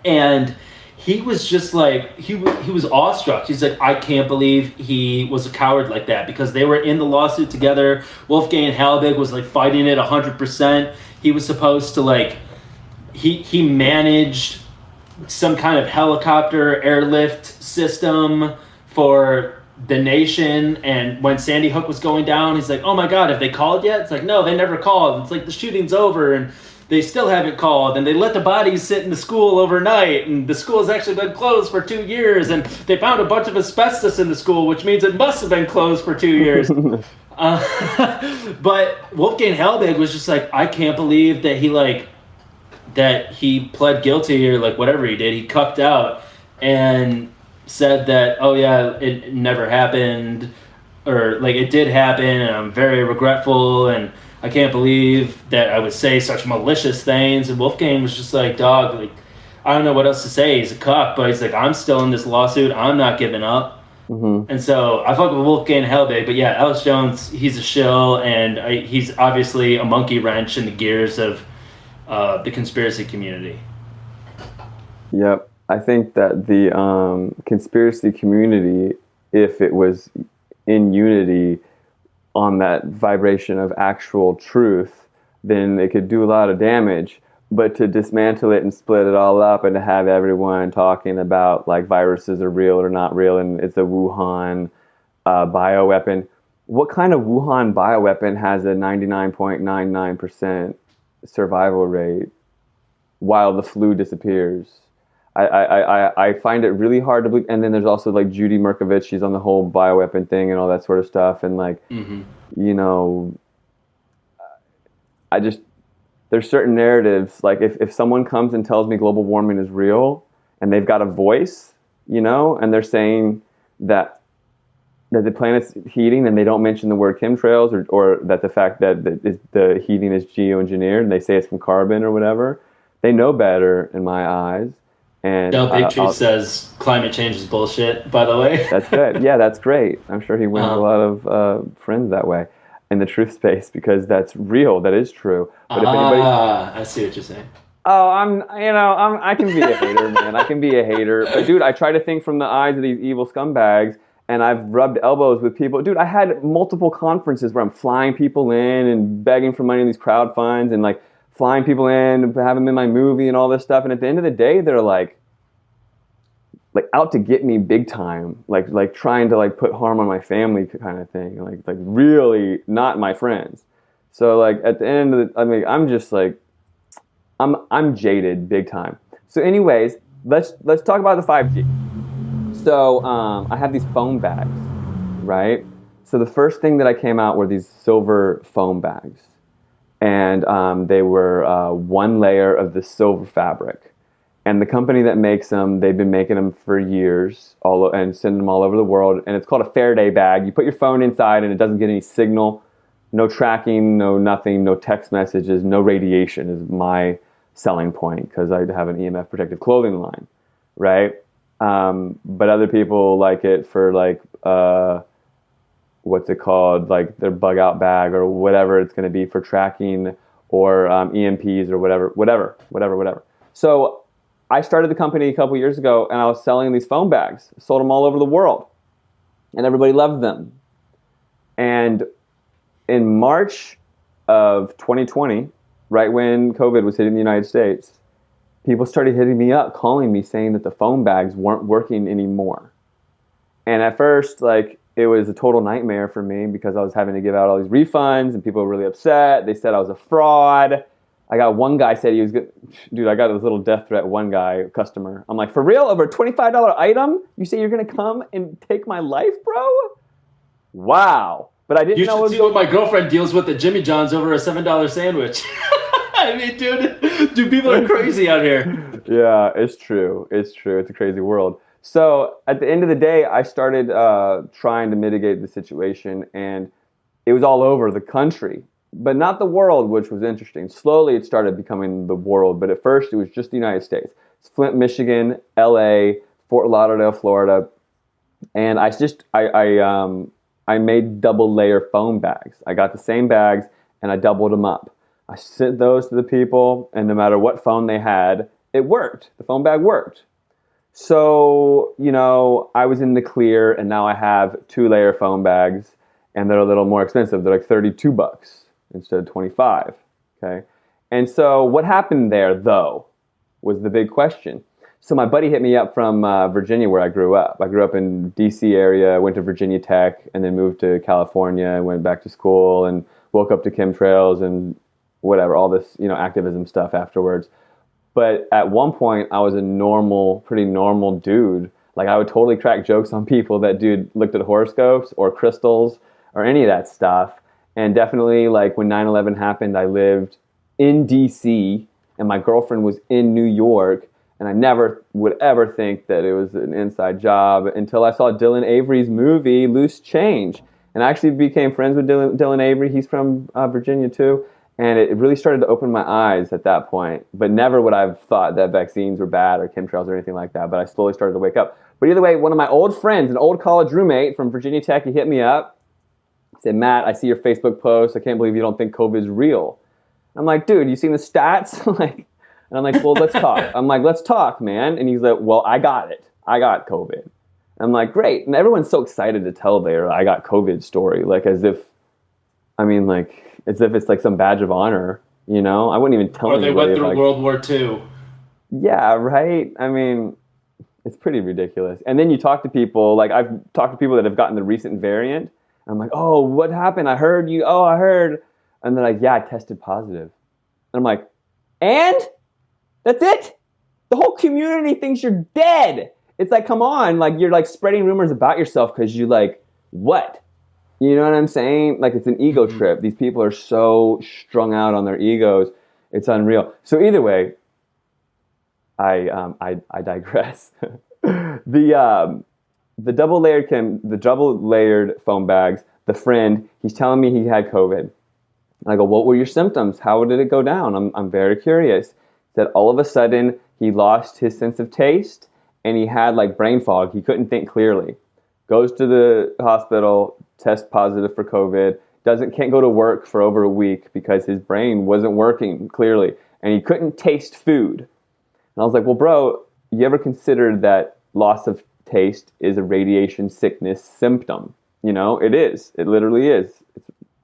and he was just like, he was awestruck. He's like, I can't believe he was a coward like that, because they were in the lawsuit together. Wolfgang Halbig was like fighting it 100%. He was supposed to like, he managed some kind of helicopter airlift system for the nation, and when Sandy Hook was going down, he's like, oh my god, have they called yet? It's like, no, they never called. It's like the shooting's over and they still haven't called, and they let the bodies sit in the school overnight, and the school has actually been closed for 2 years, and they found a bunch of asbestos in the school, which means it must have been closed for 2 years. But Wolfgang Halbig was just like, I can't believe that he pled guilty, or like whatever he did, he cucked out and said that, oh yeah, it never happened, or like it did happen, and I'm very regretful, and I can't believe that I would say such malicious things. And Wolfgang was just like, dog, like, I don't know what else to say. He's a cuck, but he's like, I'm still in this lawsuit. I'm not giving up. Mm-hmm. And so I fuck with Wolfgang Halbig, but yeah, Alex Jones, he's a shill, and he's obviously a monkey wrench in the gears of the conspiracy community. Yep. I think that the conspiracy community, if it was in unity on that vibration of actual truth, then it could do a lot of damage. But to dismantle it and split it all up, and to have everyone talking about like viruses are real or not real, and it's a Wuhan bioweapon. What kind of Wuhan bioweapon has a 99.99% survival rate while the flu disappears? I find it really hard to believe. And then there's also like Judy Merkovich. She's on the whole bioweapon thing and all that sort of stuff. And like, you know, there's certain narratives. Like if someone comes and tells me global warming is real and they've got a voice, you know, and they're saying that the planet's heating and they don't mention the word chemtrails, or that the fact that the heating is geoengineered and they say it's from carbon or whatever, they know better in my eyes. And Del Bigtree says climate change is bullshit, by the way. That's good. Yeah, that's great. I'm sure he wins a lot of friends that way in the truth space, because that's real. That is true. But if anybody, I see what you're saying. Oh, I can be a hater, man. I can be a hater. But dude, I try to think from the eyes of these evil scumbags, and I've rubbed elbows with people. Dude, I had multiple conferences where I'm flying people in and begging for money in these crowd funds, and like flying people in, have them in my movie and all this stuff. And at the end of the day, they're like out to get me big time, like trying to like put harm on my family kind of thing, like really not my friends. So like at the end of the, I mean, I'm just like, I'm jaded big time. So anyways, let's talk about the 5G. So I have these foam bags, right? So the first thing that I came out were these silver foam bags, and they were one layer of the silver fabric. And the company that makes them, they've been making them for years, and sending them all over the world. And it's called a Faraday bag. You put your phone inside, and it doesn't get any signal, no tracking, no nothing, no text messages, no radiation is my selling point, because I have an EMF protective clothing line, right? But other people like it for like what's it called, like their bug out bag or whatever it's going to be for tracking, or EMPs or whatever. So I started the company a couple years ago, and I was selling these foam bags. I sold them all over the world, and everybody loved them. And in March of 2020, right when COVID was hitting the United States, people started hitting me up, calling me, saying that the foam bags weren't working anymore. And at first, like, it was a total nightmare for me, because I was having to give out all these refunds, and people were really upset. They said I was a fraud. I got one guy said he was good. Dude, I got this little death threat, one guy, customer. I'm like, for real? Over a $25 item? You say you're going to come and take my life, bro? Wow. But I didn't know. You should see what my girlfriend deals with at Jimmy John's over a $7 sandwich. I mean, dude, people are crazy out here. Yeah, it's true. It's true. It's a crazy world. So at the end of the day, I started trying to mitigate the situation, and it was all over the country, but not the world, which was interesting. Slowly, it started becoming the world, but at first, it was just the United States. It's Flint, Michigan, LA, Fort Lauderdale, Florida, and I made double layer foam bags. I got the same bags, and I doubled them up. I sent those to the people, and no matter what phone they had, it worked. The foam bag worked. So, I was in the clear, and now I have 2-layer foam bags, and they're a little more expensive. They're like $32 instead of $25, okay? And so what happened there, though, was the big question. So my buddy hit me up from Virginia, where I grew up. I grew up in D.C. area, went to Virginia Tech, and then moved to California, and went back to school, and woke up to chemtrails and whatever, all this, activism stuff afterwards. But at one point, I was a pretty normal dude. Like, I would totally crack jokes on people that, dude, looked at horoscopes or crystals or any of that stuff. And definitely, like, when 9/11 happened, I lived in D.C., and my girlfriend was in New York, and I never would ever think that it was an inside job until I saw Dylan Avery's movie, Loose Change. And I actually became friends with Dylan Avery. He's from Virginia, too. And it really started to open my eyes at that point. But never would I have thought that vaccines were bad or chemtrails or anything like that. But I slowly started to wake up. But either way, one of my old friends, an old college roommate from Virginia Tech, he hit me up. He said, Matt, I see your Facebook post. I can't believe you don't think COVID's real. I'm like, dude, you seen the stats? And I'm like, well, let's talk. I'm like, let's talk, man. And he's like, well, I got it. I got COVID. And I'm like, great. And everyone's so excited to tell their I got COVID story. Like, as if it's like some badge of honor, I wouldn't even tell anybody. Or they went through World War II. Yeah, right? I mean, it's pretty ridiculous. And then you talk to people, like I've talked to people that have gotten the recent variant. And I'm like, oh, what happened? I heard. And they're like, yeah, I tested positive. And I'm like, and? That's it? The whole community thinks you're dead. It's like, come on. Like, you're like spreading rumors about yourself because you like, what? You know what I'm saying? Like, it's an ego trip. These people are so strung out on their egos. It's unreal. So either way, I digress. The double layered foam bags. The friend, he's telling me he had COVID. And I go, what were your symptoms? How did it go down? I'm very curious. He said all of a sudden he lost his sense of taste, and he had like brain fog. He couldn't think clearly. Goes to the hospital, tests positive for COVID, can't go to work for over a week because his brain wasn't working clearly, and he couldn't taste food. And I was like, well, bro, you ever considered that loss of taste is a radiation sickness symptom? It is. It literally is.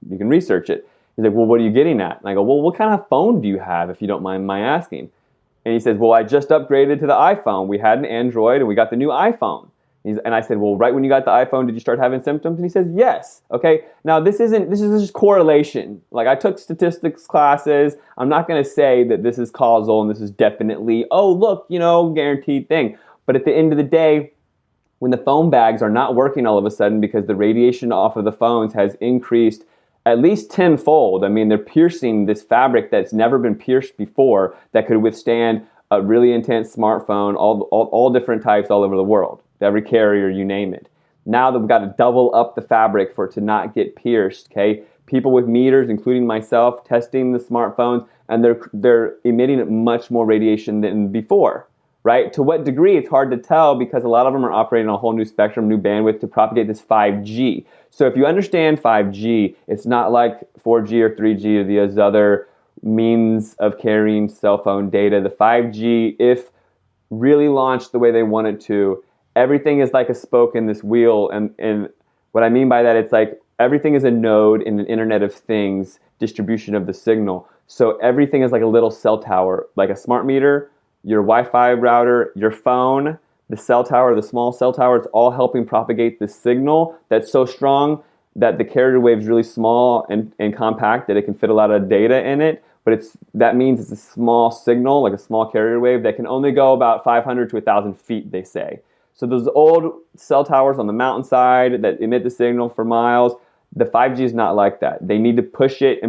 You can research it. He's like, well, what are you getting at? And I go, well, what kind of phone do you have, if you don't mind my asking? And he says, well, I just upgraded to the iPhone. We had an Android and we got the new iPhone. And I said, well, right when you got the iPhone, did you start having symptoms? And he says, yes. Okay. Now this is just correlation. Like, I took statistics classes. I'm not going to say that this is causal and this is definitely, oh, look, guaranteed thing. But at the end of the day, when the phone bags are not working all of a sudden because the radiation off of the phones has increased at least tenfold. I mean, they're piercing this fabric that's never been pierced before that could withstand a really intense smartphone, all different types all over the world. Every carrier, you name it. Now they've got to double up the fabric for it to not get pierced, okay? People with meters, including myself, testing the smartphones, and they're emitting much more radiation than before, right? To what degree, it's hard to tell because a lot of them are operating on a whole new spectrum, new bandwidth to propagate this 5G. So if you understand 5G, it's not like 4G or 3G or these other means of carrying cell phone data. The 5G, if really launched the way they want it to, everything is like a spoke in this wheel. And what I mean by that, it's like everything is a node in an Internet of Things distribution of the signal. So everything is like a little cell tower, like a smart meter, your Wi-Fi router, your phone, the cell tower, the small cell tower. It's all helping propagate the signal that's so strong that the carrier wave is really small and compact that it can fit a lot of data in it. But that means it's a small signal, like a small carrier wave that can only go about 500 to 1,000 feet, they say. So those old cell towers on the mountainside that emit the signal for miles, the 5G is not like that. They need to push it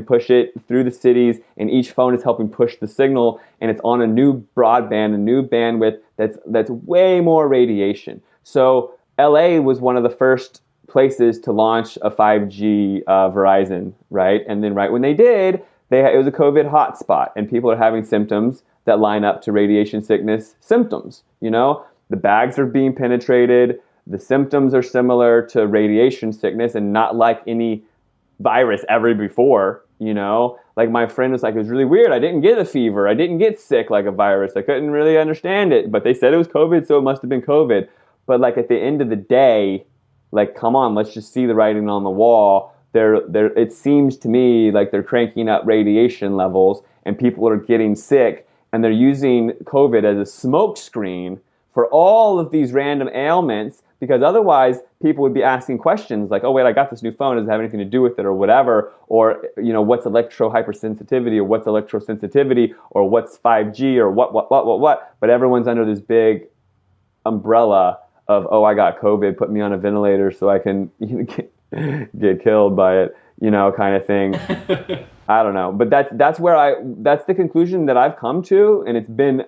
through the cities, and each phone is helping push the signal, and it's on a new broadband, a new bandwidth that's way more radiation. So LA was one of the first places to launch a 5G Verizon, right? And then right when they did, it was a COVID hotspot, and people are having symptoms that line up to radiation sickness symptoms, The bags are being penetrated. The symptoms are similar to radiation sickness and not like any virus ever before, Like my friend was like, it was really weird. I didn't get a fever. I didn't get sick like a virus. I couldn't really understand it. But they said it was COVID, so it must have been COVID. But like at the end of the day, like, come on, let's just see the writing on the wall. It seems to me like they're cranking up radiation levels and people are getting sick, and they're using COVID as a smokescreen for all of these random ailments, because otherwise people would be asking questions like, oh wait, I got this new phone, does it have anything to do with it or whatever, or what's electro-hypersensitivity or what's electrosensitivity or what's 5G or what, but everyone's under this big umbrella of, oh, I got COVID, put me on a ventilator so I can get killed by it, kind of thing. I don't know, but that's the conclusion that I've come to, and it's been,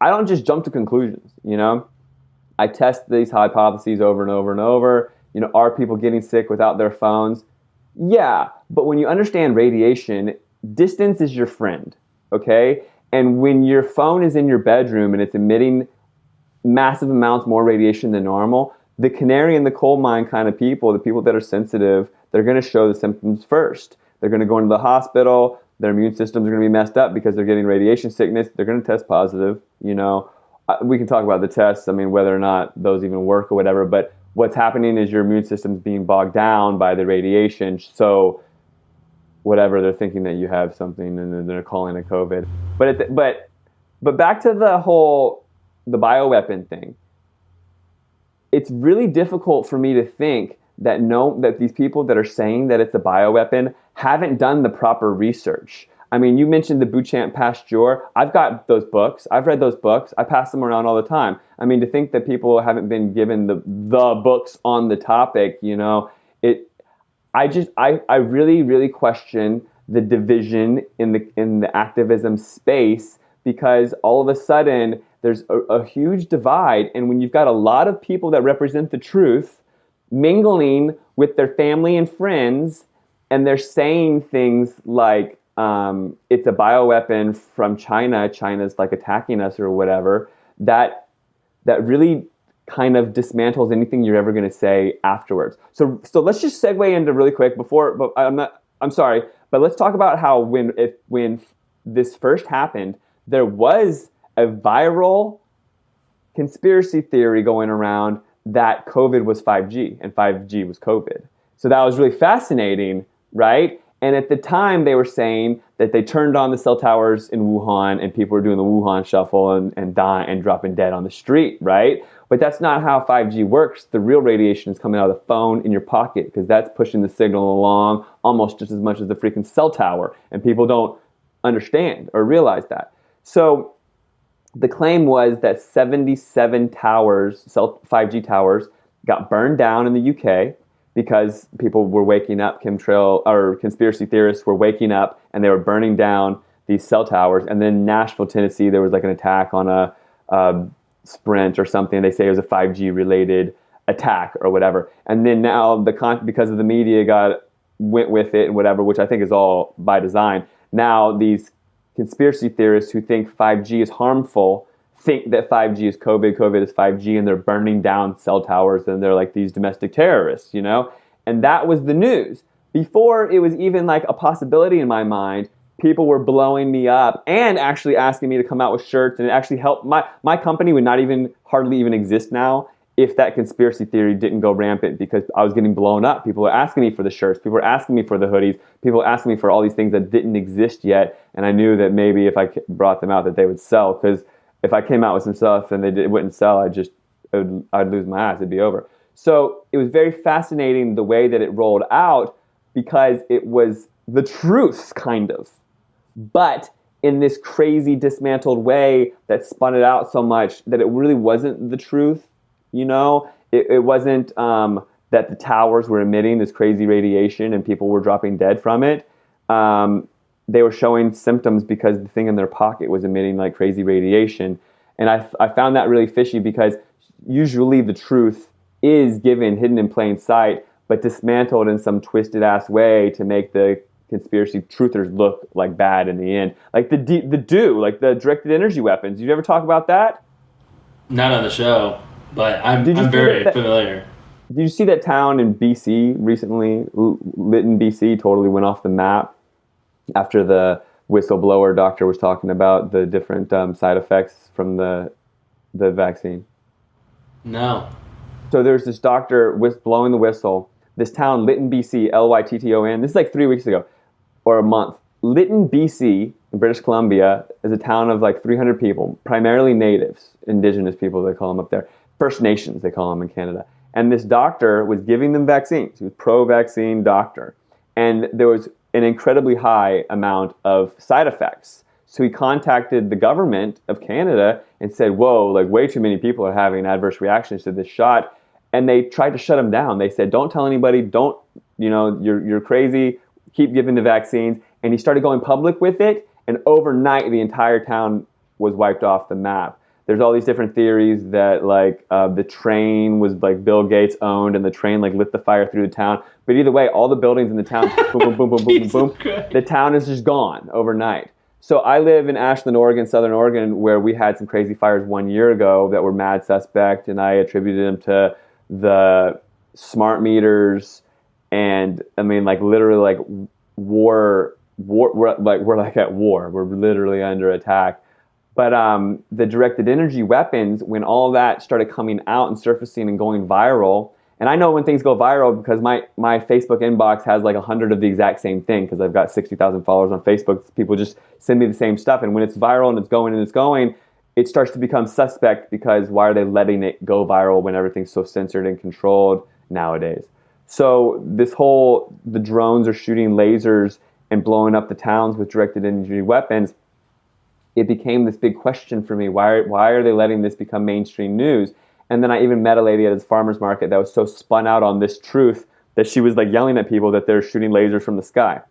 I don't just jump to conclusions, I test these hypotheses over and over and over. Are people getting sick without their phones? Yeah, but when you understand radiation, distance is your friend, okay? And when your phone is in your bedroom and it's emitting massive amounts more radiation than normal, the canary in the coal mine kind of people, the people that are sensitive, they're going to show the symptoms first. They're going to go into the hospital. Their immune systems are going to be messed up because they're getting radiation sickness. They're going to test positive. We can talk about the tests, whether or not those even work or whatever, but what's happening is your immune system's being bogged down by the radiation. So whatever, they're thinking that you have something and then they're calling it COVID. But back to the bioweapon thing. It's really difficult for me to think that these people that are saying that it's a bioweapon haven't done the proper research. You mentioned the Bouchamp Pasteur. I've got those books. I've read those books. I pass them around all the time. To think that people haven't been given the books on the topic, I really, really question the division in the activism space, because all of a sudden there's a huge divide, and when you've got a lot of people that represent the truth mingling with their family and friends, and they're saying things like, it's a bioweapon from China. China's like attacking us or whatever. That really kind of dismantles anything you're ever going to say afterwards. So let's just segue into really quick but I'm sorry, but let's talk about how when this first happened, there was a viral conspiracy theory going around that COVID was 5G and 5G was COVID. So that was really fascinating, right? And at the time, they were saying that they turned on the cell towers in Wuhan and people were doing the Wuhan shuffle and dying and dropping dead on the street, right? But that's not how 5G works. The real radiation is coming out of the phone in your pocket because that's pushing the signal along almost just as much as the freaking cell tower. And people don't understand or realize that. So the claim was that 77 towers, 5G towers, got burned down in the UK because people were waking up, chemtrail or conspiracy theorists were waking up and they were burning down these cell towers. And then in Nashville, Tennessee, there was like an attack on a Sprint or something. They say it was a 5G related attack or whatever. And then now because of the media went with it and whatever, which I think is all by design. Now these conspiracy theorists who think 5G is harmful think that 5G is COVID, COVID is 5G, and they're burning down cell towers, and they're like these domestic terrorists, you know? And that was the news. Before it was even like a possibility in my mind, people were blowing me up and actually asking me to come out with shirts, and it actually helped. My company would not hardly even exist now if that conspiracy theory didn't go rampant, because I was getting blown up. People were asking me for the shirts. People were asking me for the hoodies. People were asking me for all these things that didn't exist yet, and I knew that maybe if I brought them out that they would sell, because if I came out with some stuff and it wouldn't sell, I'd lose my ass. It'd be over. So it was very fascinating the way that it rolled out, because it was the truth, kind of, but in this crazy dismantled way that spun it out so much that it really wasn't the truth. You know, it wasn't that the towers were emitting this crazy radiation and people were dropping dead from it. They were showing symptoms because the thing in their pocket was emitting like crazy radiation. And I found that really fishy, because usually the truth is hidden in plain sight, but dismantled in some twisted ass way to make the conspiracy truthers look like bad in the end. Like the the directed energy weapons. Did you ever talk about that? Not on the show, but I'm very familiar. Did you see that town in BC recently? Lytton, BC, totally went off the map after the whistleblower doctor was talking about the different side effects from the vaccine. No. So there's this doctor blowing the whistle. This town, Lytton, BC, Lytton. This is like 3 weeks ago or a month. Lytton, BC, in British Columbia, is a town of like 300 people, primarily natives, indigenous people, they call them up there. First Nations, they call them in Canada. And this doctor was giving them vaccines. He was pro-vaccine doctor. And there was an incredibly high amount of side effects. So he contacted the government of Canada and said, whoa, like way too many people are having adverse reactions to this shot. And they tried to shut him down. They said, don't tell anybody, you're crazy, keep giving the vaccines. And he started going public with it. And overnight, the entire town was wiped off the map. There's all these different theories that like the train was like Bill Gates owned, and the train like lit the fire through the town. But either way, all the buildings in the town, boom, boom, boom, boom, boom, boom, boom. The town is just gone overnight. So I live in Ashland, Oregon, Southern Oregon, where we had some crazy fires 1 year ago that were mad suspect, and I attributed them to the smart meters, and I mean like literally like war. We're like at war. We're literally under attack. But the directed energy weapons, when all that started coming out and surfacing and going viral, and I know when things go viral because my Facebook inbox has like 100 of the exact same thing, because I've got 60,000 followers on Facebook. People just send me the same stuff. And when it's viral and it's going, it starts to become suspect, because why are they letting it go viral when everything's so censored and controlled nowadays? So the drones are shooting lasers and blowing up the towns with directed energy weapons. It became this big question for me. Why are they letting this become mainstream news? And then I even met a lady at his farmer's market that was so spun out on this truth that she was like yelling at people that they're shooting lasers from the sky.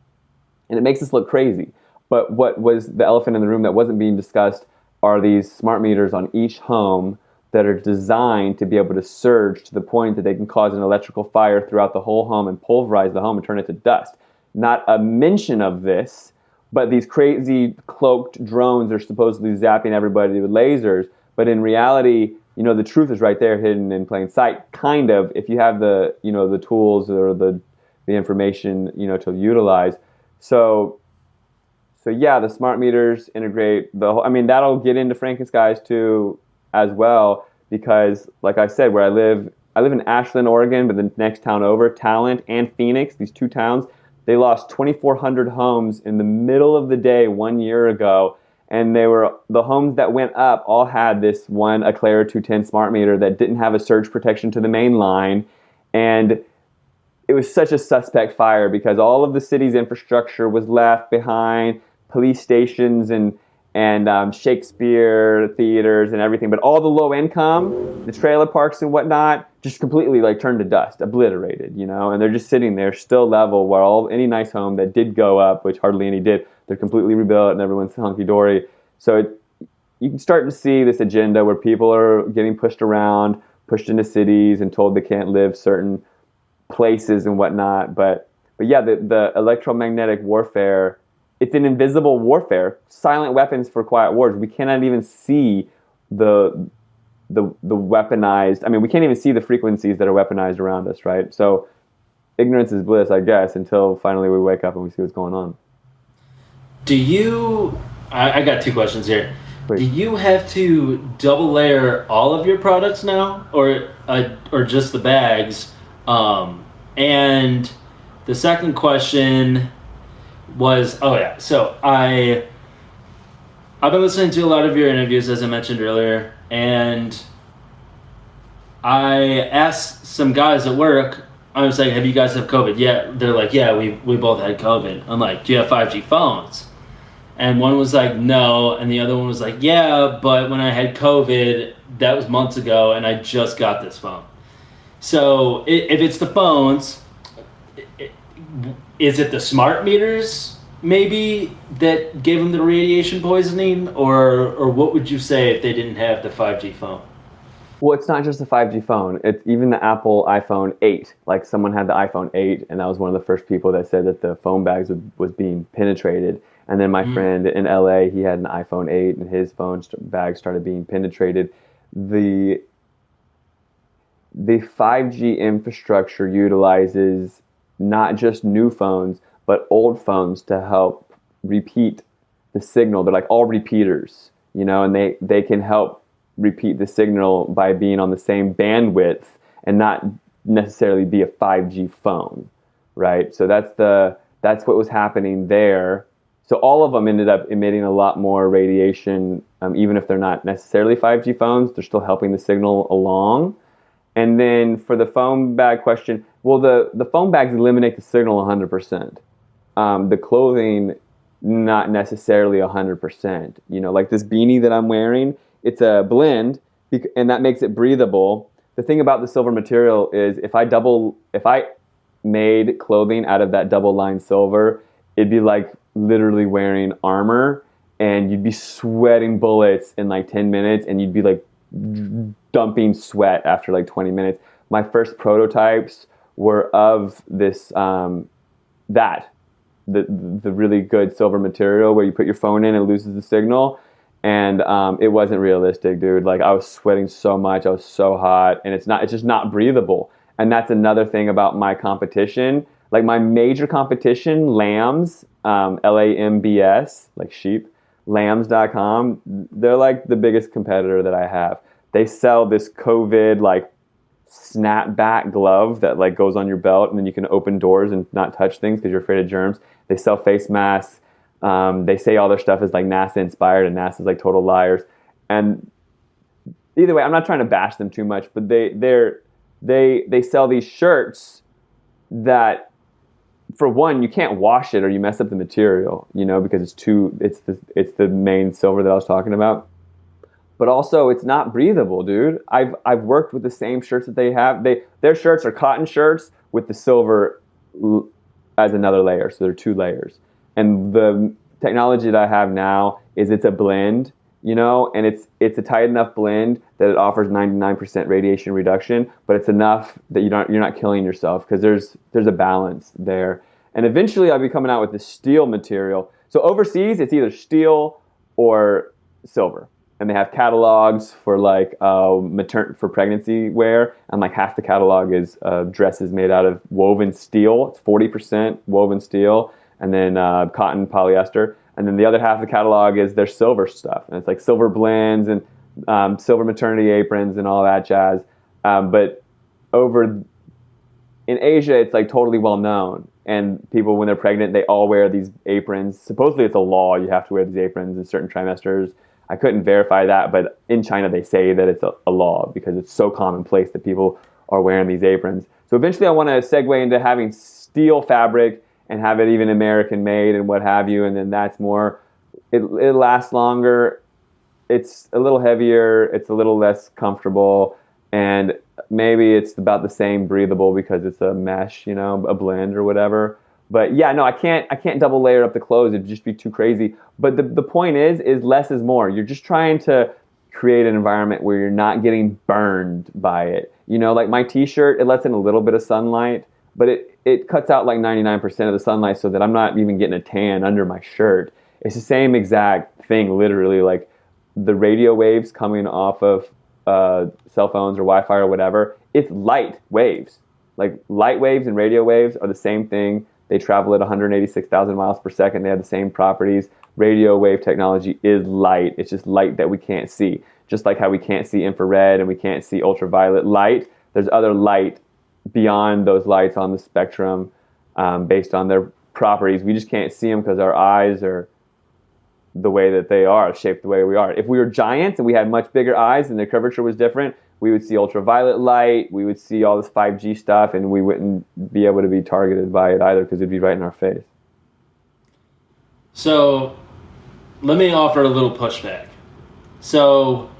And it makes us look crazy. But what was the elephant in the room that wasn't being discussed are these smart meters on each home that are designed to be able to surge to the point that they can cause an electrical fire throughout the whole home and pulverize the home and turn it to dust. Not a mention of this, but these crazy cloaked drones are supposedly zapping everybody with lasers. But in reality, the truth is right there, hidden in plain sight. Kind of, if you have the tools or the information, to utilize. So yeah, the smart meters integrate that'll get into Frankenskies too, as well, because like I said, where I live in Ashland, Oregon, but the next town over, Talent and Phoenix, these two towns, They lost 2,400 homes in the middle of the day 1 year ago. And the homes that went up all had this one Aclara 210 smart meter that didn't have a surge protection to the main line. And it was such a suspect fire because all of the city's infrastructure was left behind, police stations and Shakespeare theaters and everything. But all the low income, the trailer parks and whatnot, just completely like turned to dust, obliterated, and they're just sitting there still level where any nice home that did go up, which hardly any did, they're completely rebuilt and everyone's hunky-dory. So you can start to see this agenda where people are getting pushed around, pushed into cities and told they can't live certain places and whatnot. But yeah, the electromagnetic warfare, it's an invisible warfare, silent weapons for quiet wars. We cannot even see the weaponized, we can't even see the frequencies that are weaponized around us, right? So ignorance is bliss, I guess, until finally we wake up and we see what's going on. I got two questions here. Please. Do you have to double layer all of your products now, or just the bags? And the second question was, so I've been listening to a lot of your interviews, as I mentioned earlier, and I asked some guys at work, I was like, have you guys have COVID? Yeah, they're like, yeah, we both had COVID. I'm like, do you have 5G phones? And one was like, no, and the other one was like, yeah, but when I had COVID, that was months ago, and I just got this phone. So if it's the phones, is it the smart meters maybe that gave them the radiation poisoning, or what would you say if they didn't have the 5G phone? Well, it's not just the 5G phone. It's even the Apple iPhone 8. Like someone had the iPhone 8, and that was one of the first people that said that the phone bags was being penetrated. And then my friend in LA, he had an iPhone 8, and his phone bag started being penetrated. The 5G infrastructure utilizes not just new phones, but old phones to help repeat the signal. They're like all repeaters, and they can help repeat the signal by being on the same bandwidth and not necessarily be a 5G phone, right? So that's what was happening there. So all of them ended up emitting a lot more radiation, even if they're not necessarily 5G phones, they're still helping the signal along. And then for the phone bag question, well, the phone bags eliminate the signal 100%. The clothing, not necessarily 100%. Like this beanie that I'm wearing, it's a blend, and that makes it breathable. The thing about the silver material is if I made clothing out of that double-lined silver, it'd be like literally wearing armor, and you'd be sweating bullets in like 10 minutes, and you'd be like dumping sweat after like 20 minutes. My first prototypes were of this, the really good silver material where you put your phone in and it loses the signal. And it wasn't realistic, dude. Like I was sweating so much, I was so hot, and it's just not breathable. And that's another thing about my competition. Like my major competition, Lambs, Lambs, like sheep, lambs.com, they're like the biggest competitor that I have. They sell this COVID like snapback glove that like goes on your belt, and then you can open doors and not touch things because you're afraid of germs. They sell face masks. They say all their stuff is like NASA inspired, and NASA's like total liars. And either way, I'm not trying to bash them too much, but they sell these shirts that, for one, you can't wash it or you mess up the material, because it's the main silver that I was talking about. But also, it's not breathable, dude. I've worked with the same shirts that they have. Their shirts are cotton shirts with the silver as another layer, so they're 2 layers. And the technology that I have now is it's a blend, and it's a tight enough blend that it offers 99% radiation reduction, but it's enough that you're not killing yourself because there's a balance there. And eventually I'll be coming out with this steel material. So overseas, it's either steel or silver. And they have catalogs for like for pregnancy wear, and like half the catalog is dresses made out of woven steel. It's 40% woven steel, and then cotton polyester. And then the other half of the catalog is their silver stuff. And it's like silver blends and silver maternity aprons and all that jazz. But over in Asia, it's like totally well known. and people, when they're pregnant, they all wear these aprons. Supposedly it's a law, you have to wear these aprons in certain trimesters. I couldn't verify that, but in China they say that it's a law because it's so commonplace that people are wearing these aprons. So eventually I want to segue into having steel fabric and have it even American made and what have you, and then that's more, it lasts longer, it's a little heavier, it's a little less comfortable, and maybe it's about the same breathable because it's a mesh, you know, a blend or whatever. But yeah, no, I can't double layer up the clothes. It'd just be too crazy. But the point is less is more. You're just trying to create an environment where you're not getting burned by it. You know, like my t-shirt, it lets in a little bit of sunlight, but it cuts out like 99% of the sunlight so that I'm not even getting a tan under my shirt. It's the same exact thing, literally. Like the radio waves coming off of cell phones or Wi-Fi or whatever, it's light waves. Like light waves and radio waves are the same thing. They travel at 186,000 miles per second. They have the same properties. Radio wave technology is light. It's just light that we can't see. Just like how we can't see infrared and we can't see ultraviolet light, there's other light beyond those lights on the spectrum based on their properties. We just can't see them because our eyes are the way that they are, shaped the way we are. If we were giants and we had much bigger eyes and their curvature was different, we would see ultraviolet light, we would see all this 5G stuff, and we wouldn't be able to be targeted by it either because it'd be right in our face. So let me offer a little pushback. So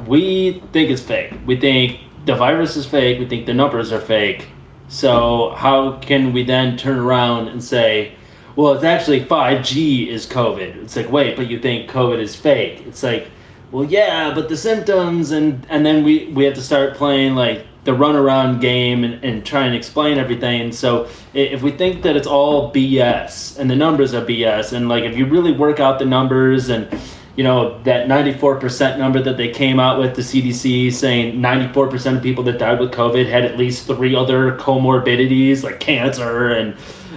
we think it's fake. We think the virus is fake. We think the numbers are fake. So how can we then turn around and say, well, it's actually 5G is COVID? It's like, wait, but you think COVID is fake. It's like, well, yeah, but the symptoms, and then we have to start playing like the runaround game and try and explain everything. And so if we think that it's all BS and the numbers are BS, and like if you really work out the numbers and, you know, that 94% number that they came out with, the CDC saying 94% of people that died with COVID had at least 3 other comorbidities like cancer and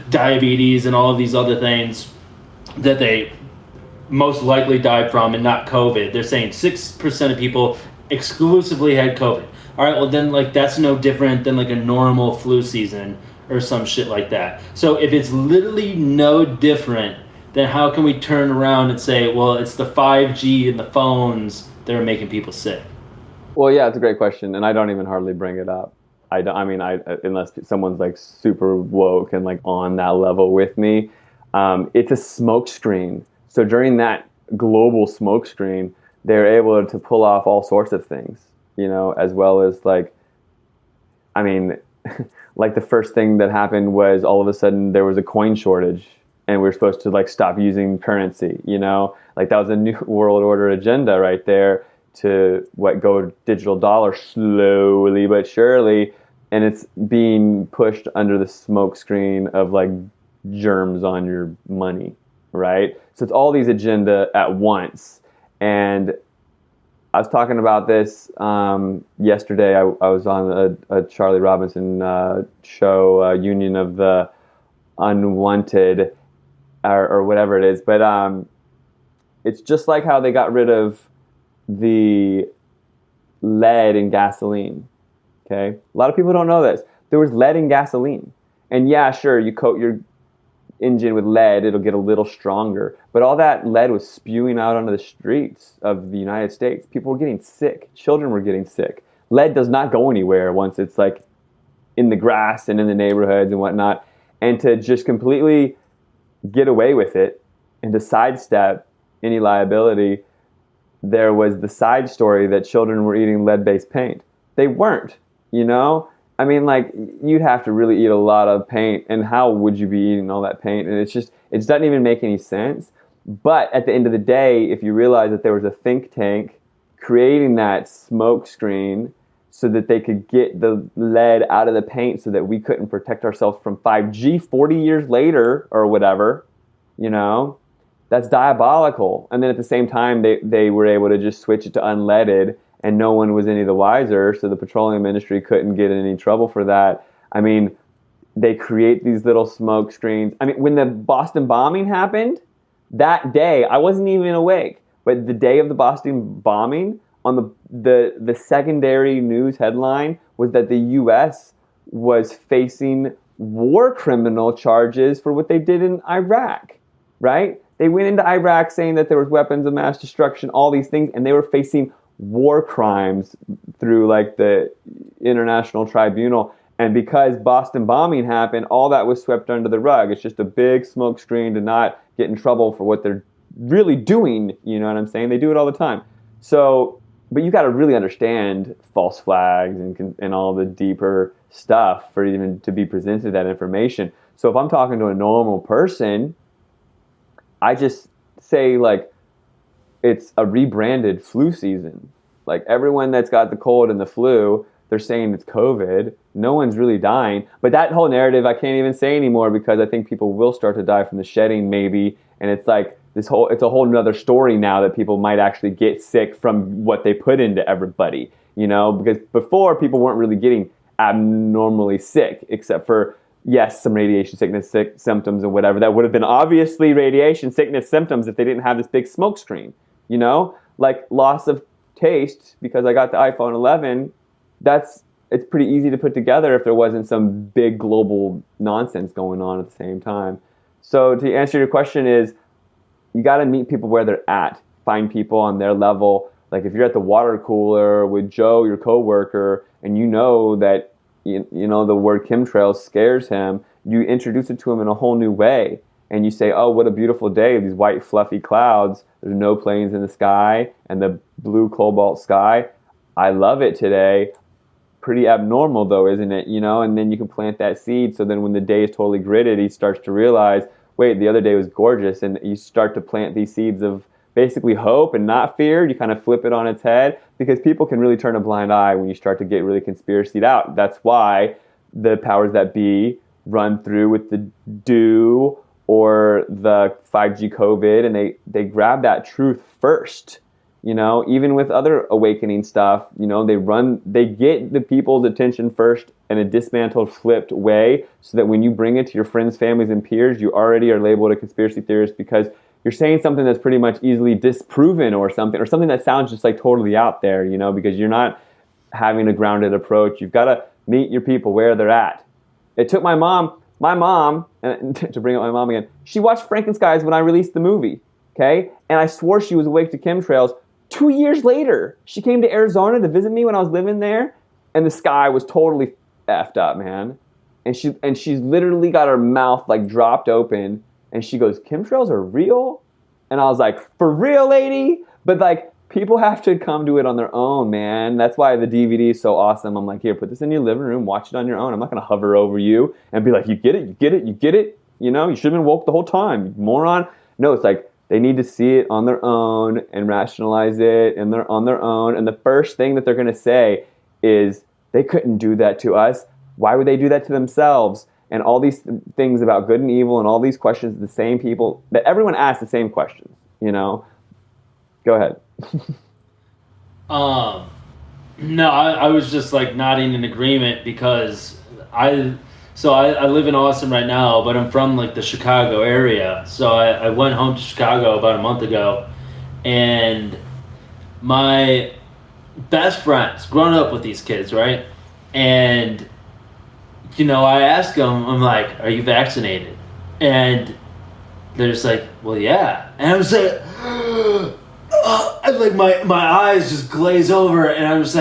diabetes and all of these other things that they most likely died from and not COVID. They're saying 6% of people exclusively had COVID. All right, well then like that's no different than like a normal flu season or some shit like that. So if it's literally no different, then how can we turn around and say, well, it's the 5G and the phones that are making people sick? Well, yeah, it's a great question, and I don't even hardly bring it up. Unless someone's like super woke and like on that level with me. It's a smoke screen. So during that global smoke screen, they're able to pull off all sorts of things, you know, as well as like, I mean, like the first thing that happened was all of a sudden there was a coin shortage and we were supposed to like stop using currency, you know, like that was a new world order agenda right there to go digital dollar slowly but surely. And it's being pushed under the smoke screen of like germs on your money, right? So it's all these agenda at once. And I was talking about this yesterday. I was on a Charlie Robinson show, Union of the Unwanted, or whatever it is. But it's just like how they got rid of the lead in gasoline. Okay, a lot of people don't know this. There was lead in gasoline, and yeah, sure, you coat your engine with lead, it'll get a little stronger. But all that lead was spewing out onto the streets of the United States. People were getting sick. Children were getting sick. Lead does not go anywhere once it's like in the grass and in the neighborhoods and whatnot. And to just completely get away with it and to sidestep any liability, there was the side story that children were eating lead-based paint. They weren't, you know? I mean, like, you'd have to really eat a lot of paint, and how would you be eating all that paint? And it doesn't even make any sense. But at the end of the day, if you realize that there was a think tank creating that smoke screen so that they could get the lead out of the paint so that we couldn't protect ourselves from 5G 40 years later or whatever, you know, that's diabolical. And then at the same time, they were able to just switch it to unleaded, and no one was any the wiser, so the petroleum industry couldn't get in any trouble for that. I mean, they create these little smoke screens. I mean, when the Boston bombing happened, that day, I wasn't even awake, but the day of the Boston bombing, on the secondary news headline was that the U.S. was facing war criminal charges for what they did in Iraq, right? They went into Iraq saying that there was weapons of mass destruction, all these things, and they were facing war crimes through like the International Tribunal. And because Boston bombing happened, all that was swept under the rug. It's just a big smoke screen to not get in trouble for what they're really doing. You know what I'm saying? They do it all the time. So, but you got to really understand false flags and all the deeper stuff for even to be presented that information. So if I'm talking to a normal person, I just say like, it's a rebranded flu season. Like everyone that's got the cold and the flu, they're saying it's COVID. No one's really dying. But that whole narrative I can't even say anymore because I think people will start to die from the shedding maybe. And it's like it's a whole nother story now that people might actually get sick from what they put into everybody, you know, because before people weren't really getting abnormally sick except for, yes, some radiation sickness symptoms and whatever. That would have been obviously radiation sickness symptoms if they didn't have this big smoke screen, you know, like loss of taste because I got the iPhone 11. It's pretty easy to put together if there wasn't some big global nonsense going on at the same time. So to answer your question is, you got to meet people where they're at. Find people on their level. Like if you're at the water cooler with Joe, your coworker, and you know that you know the word chemtrails scares him, you introduce it to him in a whole new way. And you say, oh, what a beautiful day. These white fluffy clouds. There's no planes in the sky and the blue cobalt sky. I love it today. Pretty abnormal though, isn't it? You know, and then you can plant that seed. So then when the day is totally gridded, he starts to realize, wait, the other day was gorgeous. And you start to plant these seeds of basically hope and not fear. You kind of flip it on its head because people can really turn a blind eye when you start to get really conspiracied out. That's why the powers that be run through with the do or the 5G COVID and they grab that truth first. You know, even with other awakening stuff, you know, they get the people's attention first in a dismantled, flipped way so that when you bring it to your friends, families, and peers, you already are labeled a conspiracy theorist because you're saying something that's pretty much easily disproven or something that sounds just like totally out there, you know, because you're not having a grounded approach. You've got to meet your people where they're at. It took my mom, and to bring up my mom again, she watched Frankenskies when I released the movie, okay? And I swore she was awake to chemtrails. 2 years later, she came to Arizona to visit me when I was living there, and the sky was totally effed up, man. And she's literally got her mouth like dropped open, and she goes, "Chemtrails are real?" And I was like, "For real, lady?" But like, people have to come to it on their own, man. That's why the DVD is so awesome. I'm like, here, put this in your living room, watch it on your own. I'm not gonna hover over you and be like, you get it, you get it, you get it. You know, you should have been woke the whole time, you moron. No, it's like, they need to see it on their own and rationalize it and they're on their own. And the first thing that they're going to say is, they couldn't do that to us. Why would they do that to themselves? And all these things about good and evil and all these questions, the same people, that everyone asks the same questions, you know? Go ahead. No, I was just like nodding in agreement because I live in Austin right now, but I'm from like the Chicago area. So I went home to Chicago about a month ago, and my best friends, grown up with these kids, right? And, you know, I asked them, I'm like, are you vaccinated? And they're just like, well, yeah. And I was like, like my eyes just glaze over, and I'm just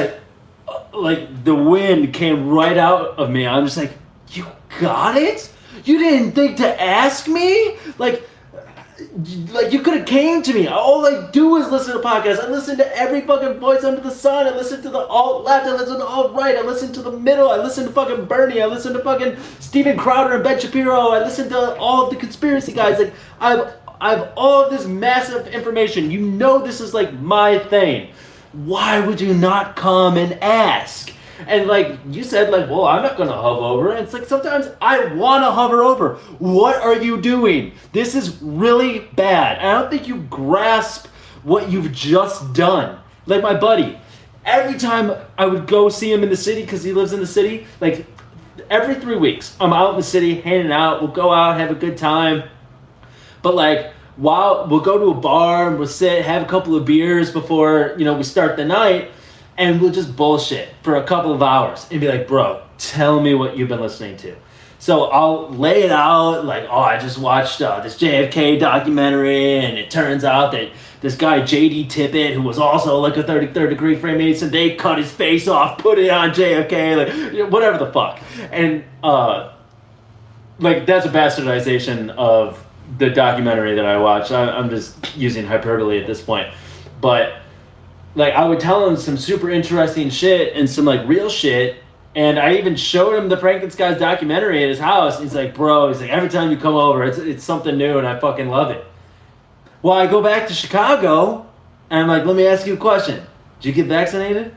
like the wind came right out of me. I'm just like, you got it? You didn't think to ask me? Like you could have came to me. All I do is listen to podcasts. I listen to every fucking voice under the sun. I listen to the alt left. I listen to alt right. I listen to the middle. I listen to fucking Bernie. I listen to fucking Steven Crowder and Ben Shapiro. I listen to all of the conspiracy guys. Like I have all of this massive information. You know this is like my thing. Why would you not come and ask? And like you said, like, well, I'm not gonna hover over. And it's like sometimes I wanna hover over. What are you doing? This is really bad. And I don't think you grasp what you've just done. Like my buddy, every time I would go see him in the city, because he lives in the city, like every 3 weeks, I'm out in the city hanging out. We'll go out, have a good time. But like, while we'll go to a bar and we'll sit, have a couple of beers before, you know, we start the night. And we'll just bullshit for a couple of hours and be like, bro, tell me what you've been listening to. So I'll lay it out like, oh, I just watched this JFK documentary, and it turns out that this guy JD Tippett, who was also like a 33rd degree Freemason, they cut his face off, put it on JFK, like whatever the fuck. And like that's a bastardization of the documentary that I watched. I'm just using hyperbole at this point, but like I would tell him some super interesting shit and some like real shit. And I even showed him the Frankenskies documentary at his house. He's like, bro, he's like, every time you come over, it's something new, and I fucking love it. Well, I go back to Chicago, and I'm like, let me ask you a question. Did you get vaccinated?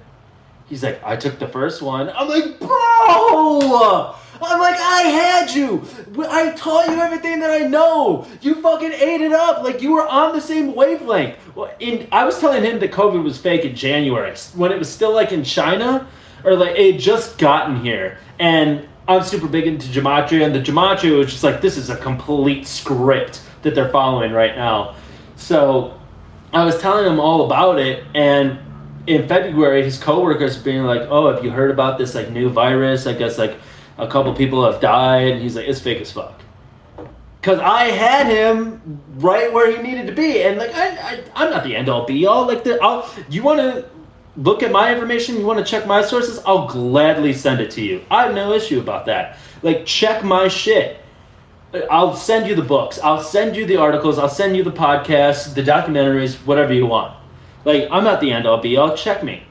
He's like, I took the first one. I'm like, bro! I'm like, I had you. I taught you everything that I know. You fucking ate it up. Like, you were on the same wavelength. Well, I was telling him that COVID was fake in January, when it was still, like, in China. Or like it had just gotten here, and I'm super big into gematria, and the gematria was just like, this is a complete script that they're following right now. So I was telling him all about it, and in February his coworkers being like, oh, have you heard about this like new virus? I guess like a couple people have died, and he's like, it's fake as fuck. Because I had him right where he needed to be, and like I'm not the end all be all. Like you want to look at my information, you want to check my sources, I'll gladly send it to you. I have no issue about that. Like, check my shit. I'll send you the books. I'll send you the articles. I'll send you the podcasts, the documentaries, whatever you want. Like, I'm not the end all be all. Check me.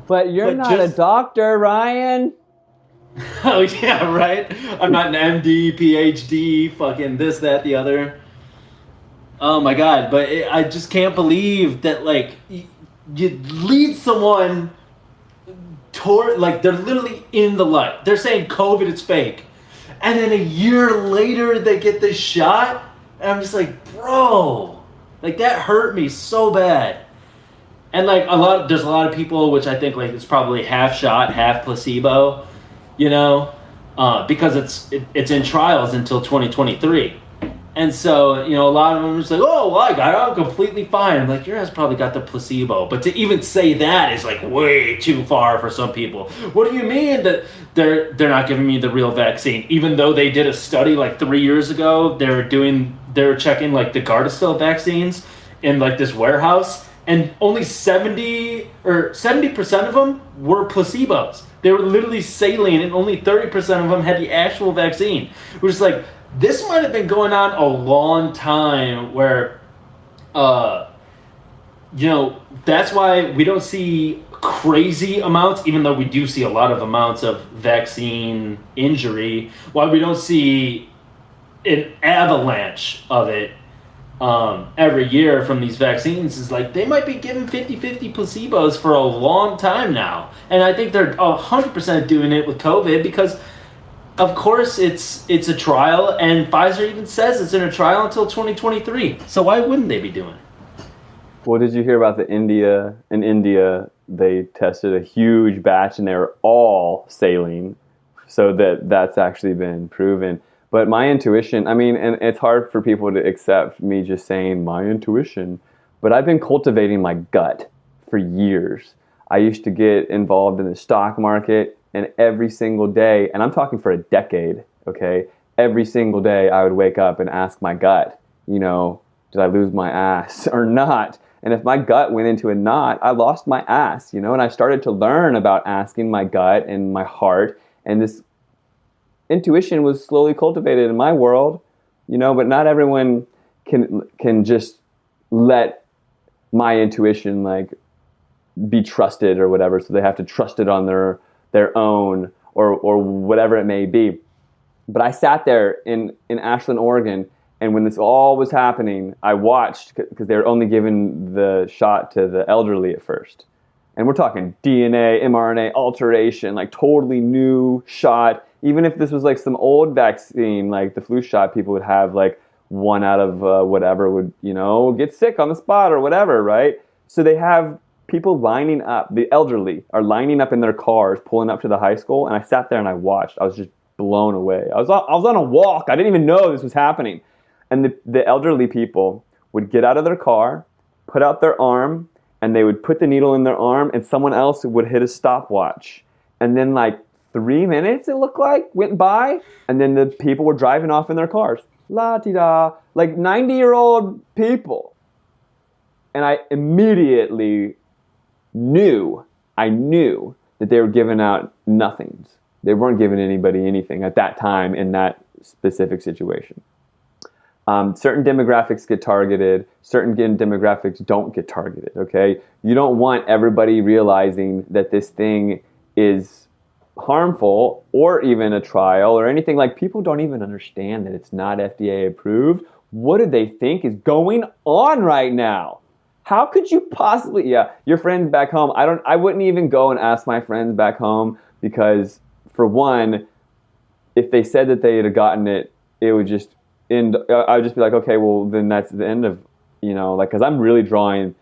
But you're not a doctor, Ryan. Oh, yeah, right? I'm not an MD, PhD, fucking this, that, the other. Oh, my God. But I just can't believe that, like, you lead someone toward, like, they're literally in the light. They're saying COVID is fake. And then a year later, they get this shot. And I'm just like, bro, like, that hurt me so bad. And, like, there's a lot of people, which I think, like, it's probably half shot, half placebo, you know, because it's in trials until 2023. And so, you know, a lot of them are just like, oh, well, I got it. I'm completely fine. I'm like, your ass probably got the placebo. But to even say that is, like, way too far for some people. What do you mean that they're not giving me the real vaccine? Even though they did a study, like, 3 years ago, they were checking, like, the Gardasil vaccines in, like, this warehouse. And only 70% of them were placebos. They were literally saline, and only 30% of them had the actual vaccine. Which is like, this might have been going on a long time where, you know, that's why we don't see crazy amounts, even though we do see a lot of amounts of vaccine injury, why we don't see an avalanche of it every year from these vaccines is like, they might be giving 50-50 placebos for a long time now. And I think they're 100% doing it with COVID because, of course, it's a trial, and Pfizer even says it's in a trial until 2023. So why wouldn't they be doing it? Well, did you hear about in India, they tested a huge batch, and they were all saline, so that's actually been proven. But my intuition, I mean, and it's hard for people to accept me just saying my intuition, but I've been cultivating my gut for years. I used to get involved in the stock market, and every single day, and I'm talking for a decade, okay? Every single day I would wake up and ask my gut, you know, did I lose my ass or not? And if my gut went into a knot, I lost my ass, you know? And I started to learn about asking my gut and my heart, and this intuition was slowly cultivated in my world, you know, but not everyone can just let my intuition, like, be trusted or whatever, so they have to trust it on their own or whatever it may be. But I sat there in Ashland, Oregon, and when this all was happening, I watched, because they were only giving the shot to the elderly at first. And we're talking DNA, mRNA, alteration, like totally new shot. Even if this was like some old vaccine, like the flu shot, people would have like one out of whatever would, you know, get sick on the spot or whatever, right? So they have people lining up, the elderly are lining up in their cars, pulling up to the high school, and I sat there and I watched. I was just blown away. I was on a walk. I didn't even know this was happening. And the elderly people would get out of their car, put out their arm, and they would put the needle in their arm, and someone else would hit a stopwatch. And then like 3 minutes, it looked like, went by, and then the people were driving off in their cars. La-ti-da. Like 90-year-old people. And I immediately knew that they were giving out nothings. They weren't giving anybody anything at that time in that specific situation. Certain demographics get targeted. Certain demographics don't get targeted, okay? You don't want everybody realizing that this thing is harmful or even a trial or anything. Like, people don't even understand that it's not FDA approved. What do they think is going on right now? How could you possibly, your friends back home, I wouldn't even go and ask my friends back home because, for one, if they said that they had gotten it, it would just end, I would just be like, okay, well, then that's the end of, like, because I'm really drawing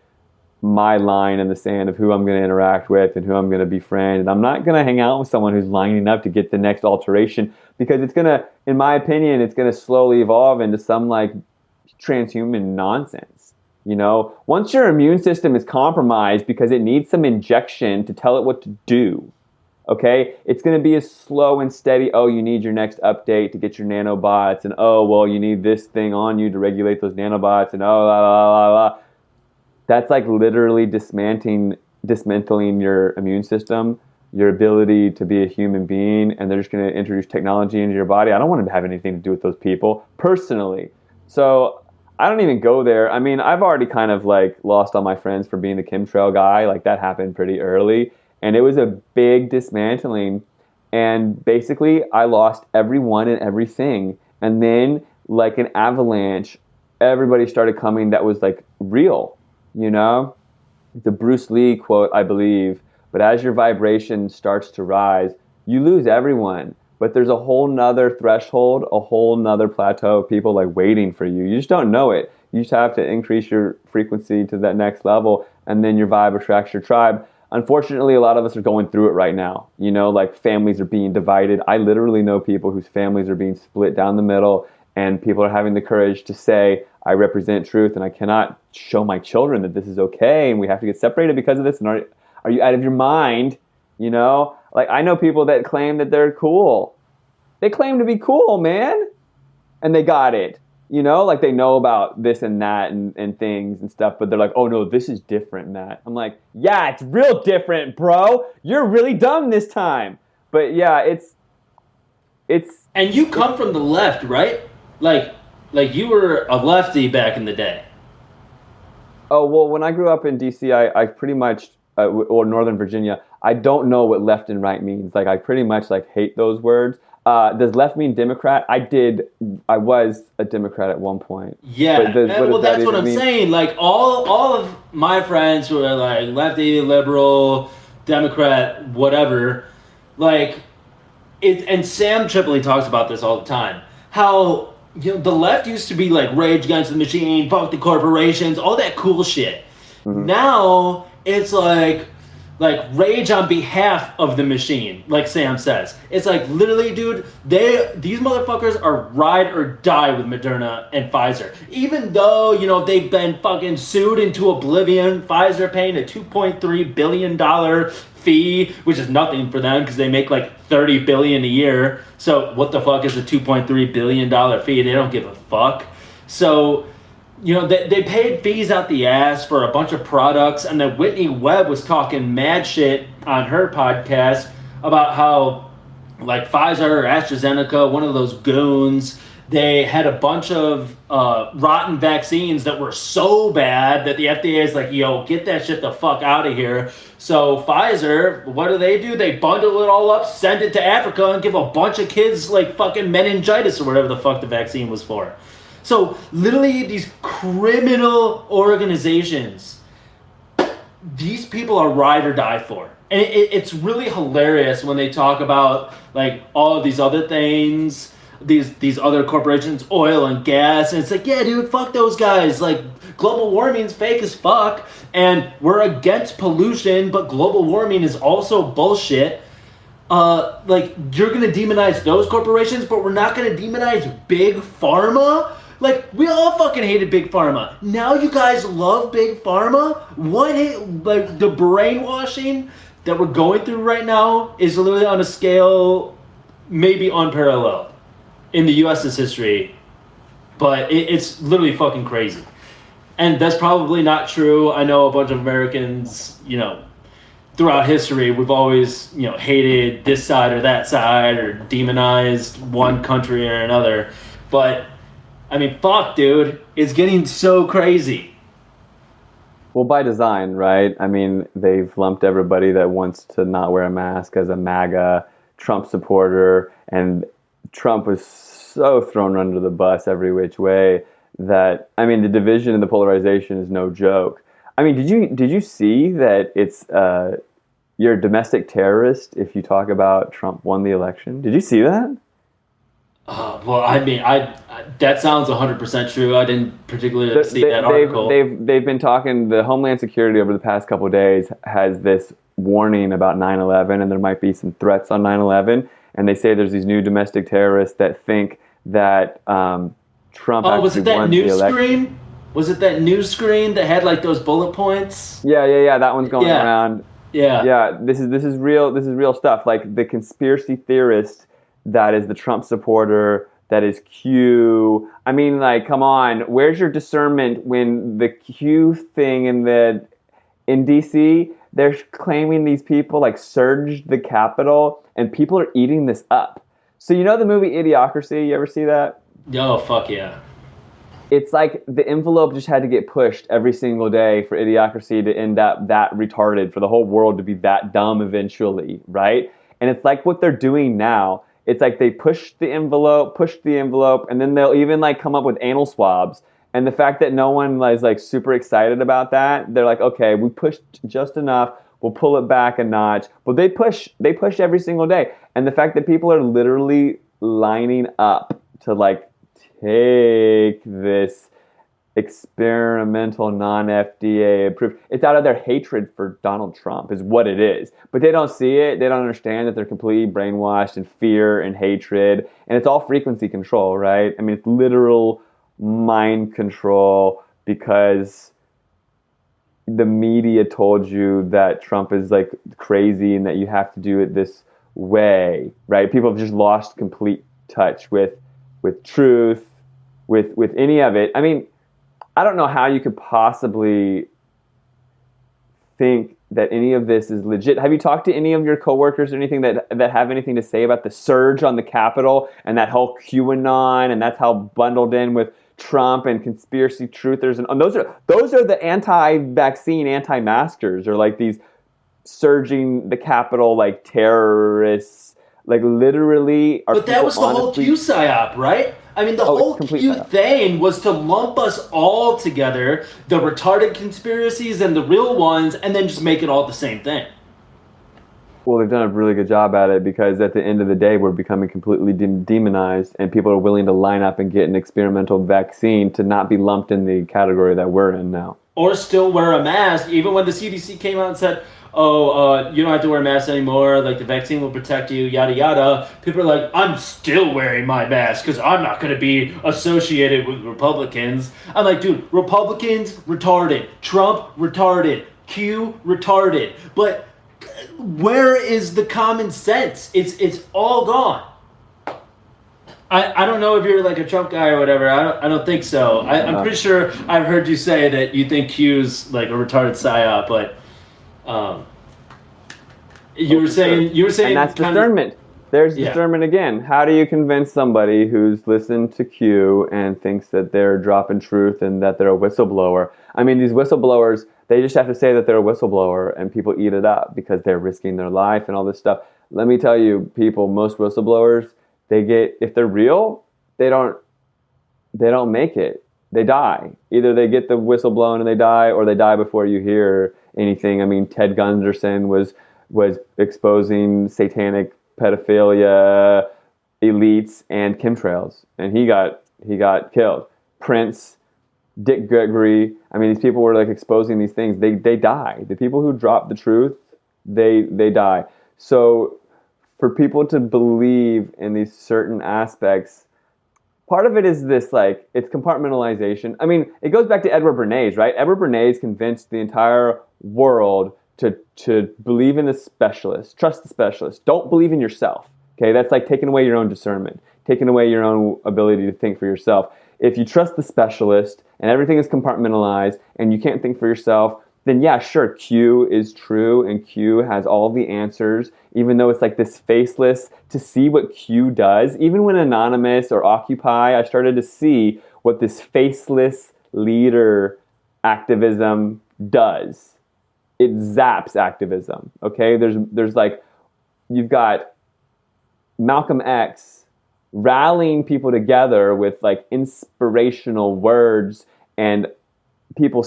my line in the sand of who I'm going to interact with and who I'm going to befriend. And I'm not going to hang out with someone who's lining up to get the next alteration, because it's going to, in my opinion, it's going to slowly evolve into some, like, transhuman nonsense. Once your immune system is compromised because it needs some injection to tell it what to do, okay, it's going to be a slow and steady, oh, you need your next update to get your nanobots, and oh, well, you need this thing on you to regulate those nanobots, and oh, la, la, la, la. That's like literally dismantling your immune system, your ability to be a human being, and they're just going to introduce technology into your body. I don't want to have anything to do with those people, personally. So I don't even go there. I mean, I've already kind of like lost all my friends for being the chemtrail guy. Like, that happened pretty early. And it was a big dismantling. And basically, I lost everyone and everything. And then, like an avalanche, everybody started coming that was like real, It's a Bruce Lee quote, I believe. But as your vibration starts to rise, you lose everyone. But there's a whole nother threshold, a whole nother plateau of people like waiting for you. You just don't know it. You just have to increase your frequency to that next level, and then your vibe attracts your tribe. Unfortunately, a lot of us are going through it right now. Like, families are being divided. I literally know people whose families are being split down the middle, and people are having the courage to say, I represent truth, and I cannot show my children that this is okay, and we have to get separated because of this. And are you out of your mind? Like, I know people that claim that they're cool. They claim to be cool, man. And they got it. Like, they know about this and that and things and stuff, but they're like, oh no, this is different, Matt. I'm like, yeah, it's real different, bro. You're really dumb this time. But yeah, it's And you come from the left, right? Like you were a lefty back in the day. Oh, well, when I grew up in D.C., I pretty much, or Northern Virginia, I don't know what left and right means. Like, I pretty much hate those words. Does left mean Democrat? I was a Democrat at one point. Yeah, that's what I'm saying. Like, all of my friends who are like lefty, liberal, Democrat, whatever, like, and Sam Tripoli talks about this all the time. How, the left used to be like Rage Against the Machine, fuck the corporations, all that cool shit. Mm-hmm. Now it's like rage on behalf of the machine, like Sam says. It's like, literally, dude, these motherfuckers are ride or die with Moderna and Pfizer. Even though, they've been fucking sued into oblivion, Pfizer paying a $2.3 billion fee, which is nothing for them because they make like $30 billion a year. So what the fuck is a $2.3 billion fee? They don't give a fuck. So, they paid fees out the ass for a bunch of products, and then Whitney Webb was talking mad shit on her podcast about how, like, Pfizer or AstraZeneca, one of those goons, they had a bunch of rotten vaccines that were so bad that the FDA is like, yo, get that shit the fuck out of here. So Pfizer, what do? They bundle it all up, send it to Africa, and give a bunch of kids, like, fucking meningitis or whatever the fuck the vaccine was for. So, literally, these criminal organizations, these people are ride or die for. And it's really hilarious when they talk about, like, all of these other things, these other corporations, oil and gas, and it's like, yeah, dude, fuck those guys. Like, global warming's fake as fuck, and we're against pollution, but global warming is also bullshit. Like, you're gonna demonize those corporations, but we're not gonna demonize Big Pharma? Like, we all fucking hated Big Pharma. Now you guys love Big Pharma? What? Like, the brainwashing that we're going through right now is literally on a scale maybe unparalleled in the U.S.'s history, but it's literally fucking crazy. And that's probably not true. I know a bunch of Americans, throughout history, we've always, hated this side or that side or demonized one country or another. But, I mean, fuck, dude. It's getting so crazy. Well, by design, right? I mean, they've lumped everybody that wants to not wear a mask as a MAGA Trump supporter, and Trump was so thrown under the bus every which way that, I mean, the division and the polarization is no joke. I mean, did you see that it's you're a domestic terrorist if you talk about Trump won the election? Did you see that? Well, I mean, I that sounds 100% true. I didn't particularly see that article. They've been talking. The Homeland Security over the past couple of days has this warning about 9/11, and there might be some threats on 9/11. And they say there's these new domestic terrorists that think that Trump. Oh, was it that won news screen? Was it that news screen that had like those bullet points? Yeah. That one's going around. Yeah. This is real. This is real stuff. Like the conspiracy theorist that is the Trump supporter, that is Q. I mean, like, come on. Where's your discernment when the Q thing in DC, they're claiming these people like surged the Capitol, and people are eating this up. So you know the movie Idiocracy? You ever see that? Oh, fuck yeah. It's like the envelope just had to get pushed every single day for Idiocracy to end up that retarded, for the whole world to be that dumb eventually, right? And it's like what they're doing now. It's like they push the envelope, and then they'll even like come up with anal swabs. And the fact that no one is like super excited about that, they're like, okay, we pushed just enough, we'll pull it back a notch. But they push every single day. And the fact that people are literally lining up to like take this experimental non-FDA approved. It's out of their hatred for Donald Trump is what it is. But they don't see it. They don't understand that they're completely brainwashed in fear and hatred. And it's all frequency control, right? I mean, it's literal mind control because the media told you that Trump is like crazy and that you have to do it this way, right? People have just lost complete touch with truth, with any of it. I mean, I don't know how you could possibly think that any of this is legit. Have you talked to any of your coworkers or anything that have anything to say about the surge on the Capitol and that whole QAnon, and that's how bundled in with Trump and conspiracy truthers, and those are the anti-vaccine, anti-maskers, or like these surging the Capitol like terrorists, like literally. But that was the whole Q psyop, right? I mean, the whole Q thing was to lump us all together, the retarded conspiracies and the real ones, and then just make it all the same thing. Well, they've done a really good job at it because at the end of the day, we're becoming completely demonized, and people are willing to line up and get an experimental vaccine to not be lumped in the category that we're in now. Or still wear a mask, even when the CDC came out and said, you don't have to wear a mask anymore, like the vaccine will protect you, yada yada. People are like, I'm still wearing my mask because I'm not going to be associated with Republicans. I'm like, dude, Republicans, retarded. Trump, retarded. Q, retarded. But where is the common sense? It's all gone. I don't know if you're like a Trump guy or whatever. I don't think so. I'm pretty sure I've heard you say that you think Q's like a retarded psyop, but you were saying, and that's discernment. There's discernment again. How do you convince somebody who's listened to Q and thinks that they're dropping truth and that they're a whistleblower? I mean, these whistleblowers, they just have to say that they're a whistleblower and people eat it up because they're risking their life and all this stuff. Let me tell you, people, most whistleblowers, if they're real, they don't make it. They die. Either they get the whistle blown and they die, or they die before you hear anything. I mean, Ted Gunderson was exposing satanic pedophilia, elites, and chemtrails, and he got killed. Prince, Dick Gregory. I mean, these people were like exposing these things. They die. The people who drop the truth, they die. So for people to believe in these certain aspects, part of it is this, like, it's compartmentalization. I mean, it goes back to Edward Bernays, right? Edward Bernays convinced the entire world to believe in the specialist, trust the specialist. Don't believe in yourself. Okay, that's like taking away your own discernment, taking away your own ability to think for yourself. If you trust the specialist and everything is compartmentalized and you can't think for yourself, then yeah, sure, Q is true and Q has all the answers, even though it's like this faceless, to see what Q does. Even when Anonymous or Occupy, I started to see what this faceless leader activism does. It zaps activism, okay? There's like, you've got Malcolm X rallying people together with like inspirational words, and people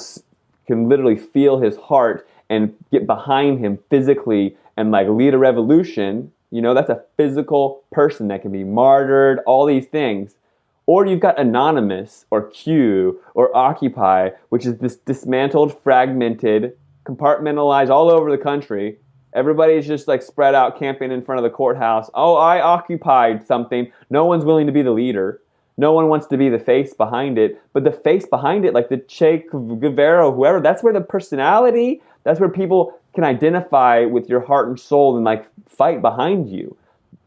can literally feel his heart and get behind him physically and like lead a revolution. You know, that's a physical person that can be martyred, all these things. Or you've got Anonymous or Q or Occupy, which is this dismantled, fragmented, compartmentalized all over the country. Everybody's just like spread out camping in front of the courthouse. Oh, I occupied something. No one's willing to be the leader. No one wants to be the face behind it. But the face behind it, like the Che Guevara, whoever, that's where the personality, that's where people can identify with your heart and soul and like fight behind you.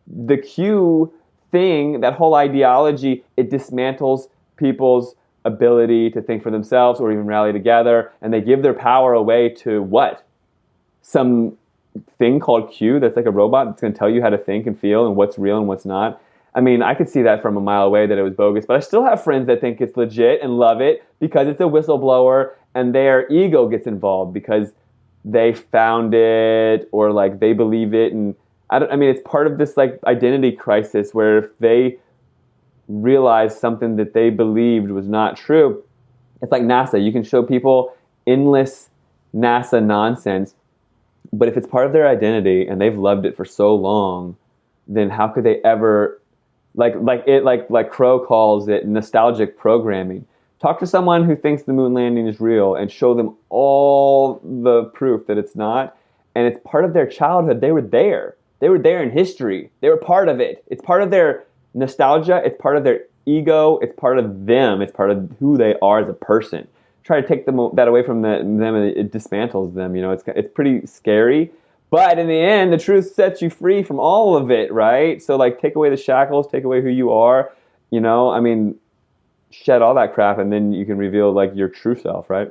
The Q thing, that whole ideology, it dismantles people's ability to think for themselves or even rally together, and they give their power away to what? Some thing called Q that's like a robot that's going to tell you how to think and feel and what's real and what's not. I mean, I could see that from a mile away that it was bogus, but I still have friends that think it's legit and love it because it's a whistleblower and their ego gets involved because they found it or like they believe it. And I mean, it's part of this like identity crisis where if they realize something that they believed was not true, it's like NASA. You can show people endless NASA nonsense, but if it's part of their identity and they've loved it for so long, then how could they ever, like Crow calls it, nostalgic programming. Talk to someone who thinks the moon landing is real and show them all the proof that it's not, and it's part of their childhood. They were there. They were there in history. They were part of it. It's part of their nostalgia. It's part of their ego. It's part of them. It's part of who they are as a person. Try to take that away from them, and it dismantles them. You know, it's pretty scary. But in the end, the truth sets you free from all of it, right? So, like, take away the shackles, take away who you are. You know, I mean, shed all that crap, and then you can reveal, like, your true self, right?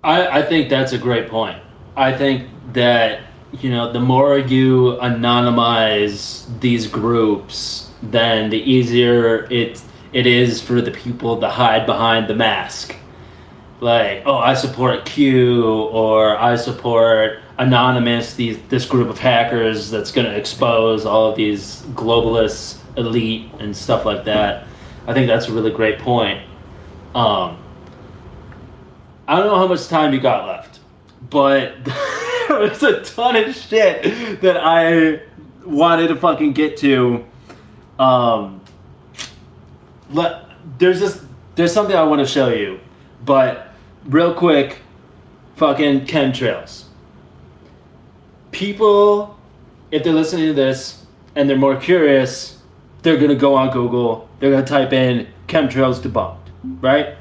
I think that's a great point. I think that, you know, the more you anonymize these groups, then the easier it is for the people to hide behind the mask. Like, oh, I support Q, or I support Anonymous, this group of hackers that's going to expose all of these globalists, elite, and stuff like that. I think that's a really great point. I don't know how much time you got left, but there was a ton of shit that I wanted to fucking get to. There's something I want to show you, but real quick, fucking chemtrails. People, if they're listening to this and they're more curious, they're gonna go on Google, they're gonna type in chemtrails debunked, right?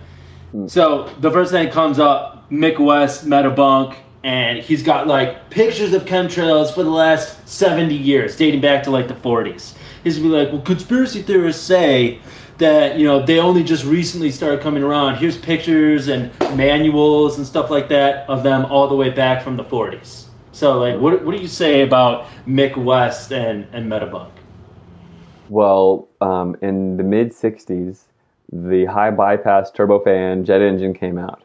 So the first thing that comes up, Mick West Metabunk, and he's got like pictures of chemtrails for the last 70 years, dating back to like the 40s. He's gonna be like, well, conspiracy theorists say that, you know, they only just recently started coming around. Here's pictures and manuals and stuff like that of them all the way back from the 40s. So, like, what do you say about Mick West and Metabunk? Well, in the mid-'60s, the high bypass turbofan jet engine came out.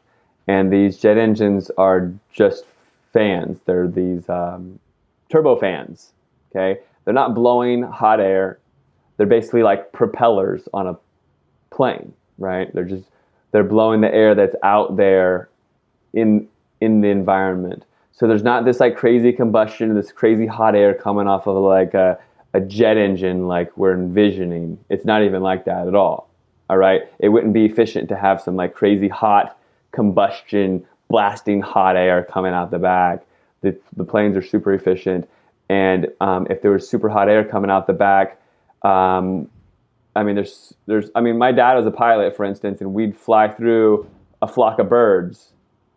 And these jet engines are just fans. They're these turbofans, okay? They're not blowing hot air. They're basically like propellers on a plane, right? They're blowing the air that's out there in the environment. So there's not this like crazy combustion, this crazy hot air coming off of like a jet engine like we're envisioning. It's not even like that at all. All right? It wouldn't be efficient to have some like crazy hot combustion, blasting hot air coming out the back. The planes are super efficient, and if there was super hot air coming out the back, I mean, my dad was a pilot, for instance, and we'd fly through a flock of birds,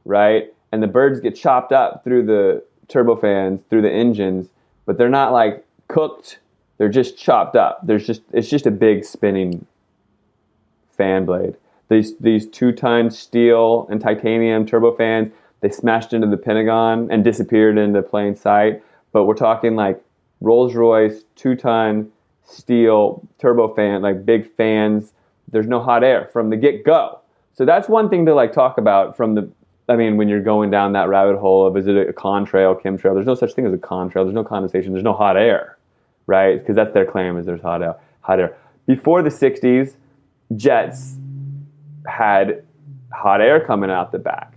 right? and the birds get chopped up through the turbofans, through the engines, but they're not like cooked. They're just chopped up. It's just a big spinning fan blade. These 2-ton steel and titanium turbofans, they smashed into the Pentagon and disappeared into plain sight. But we're talking like Rolls-Royce 2-ton steel turbofan, like big fans. There's no hot air from the get-go. So that's one thing to like talk about when you're going down that rabbit hole of, is it a contrail, chemtrail? There's no such thing as a contrail. There's no condensation. There's no hot air, right? Because that's their claim, is there's hot air. Before the 60s, jets had hot air coming out the back,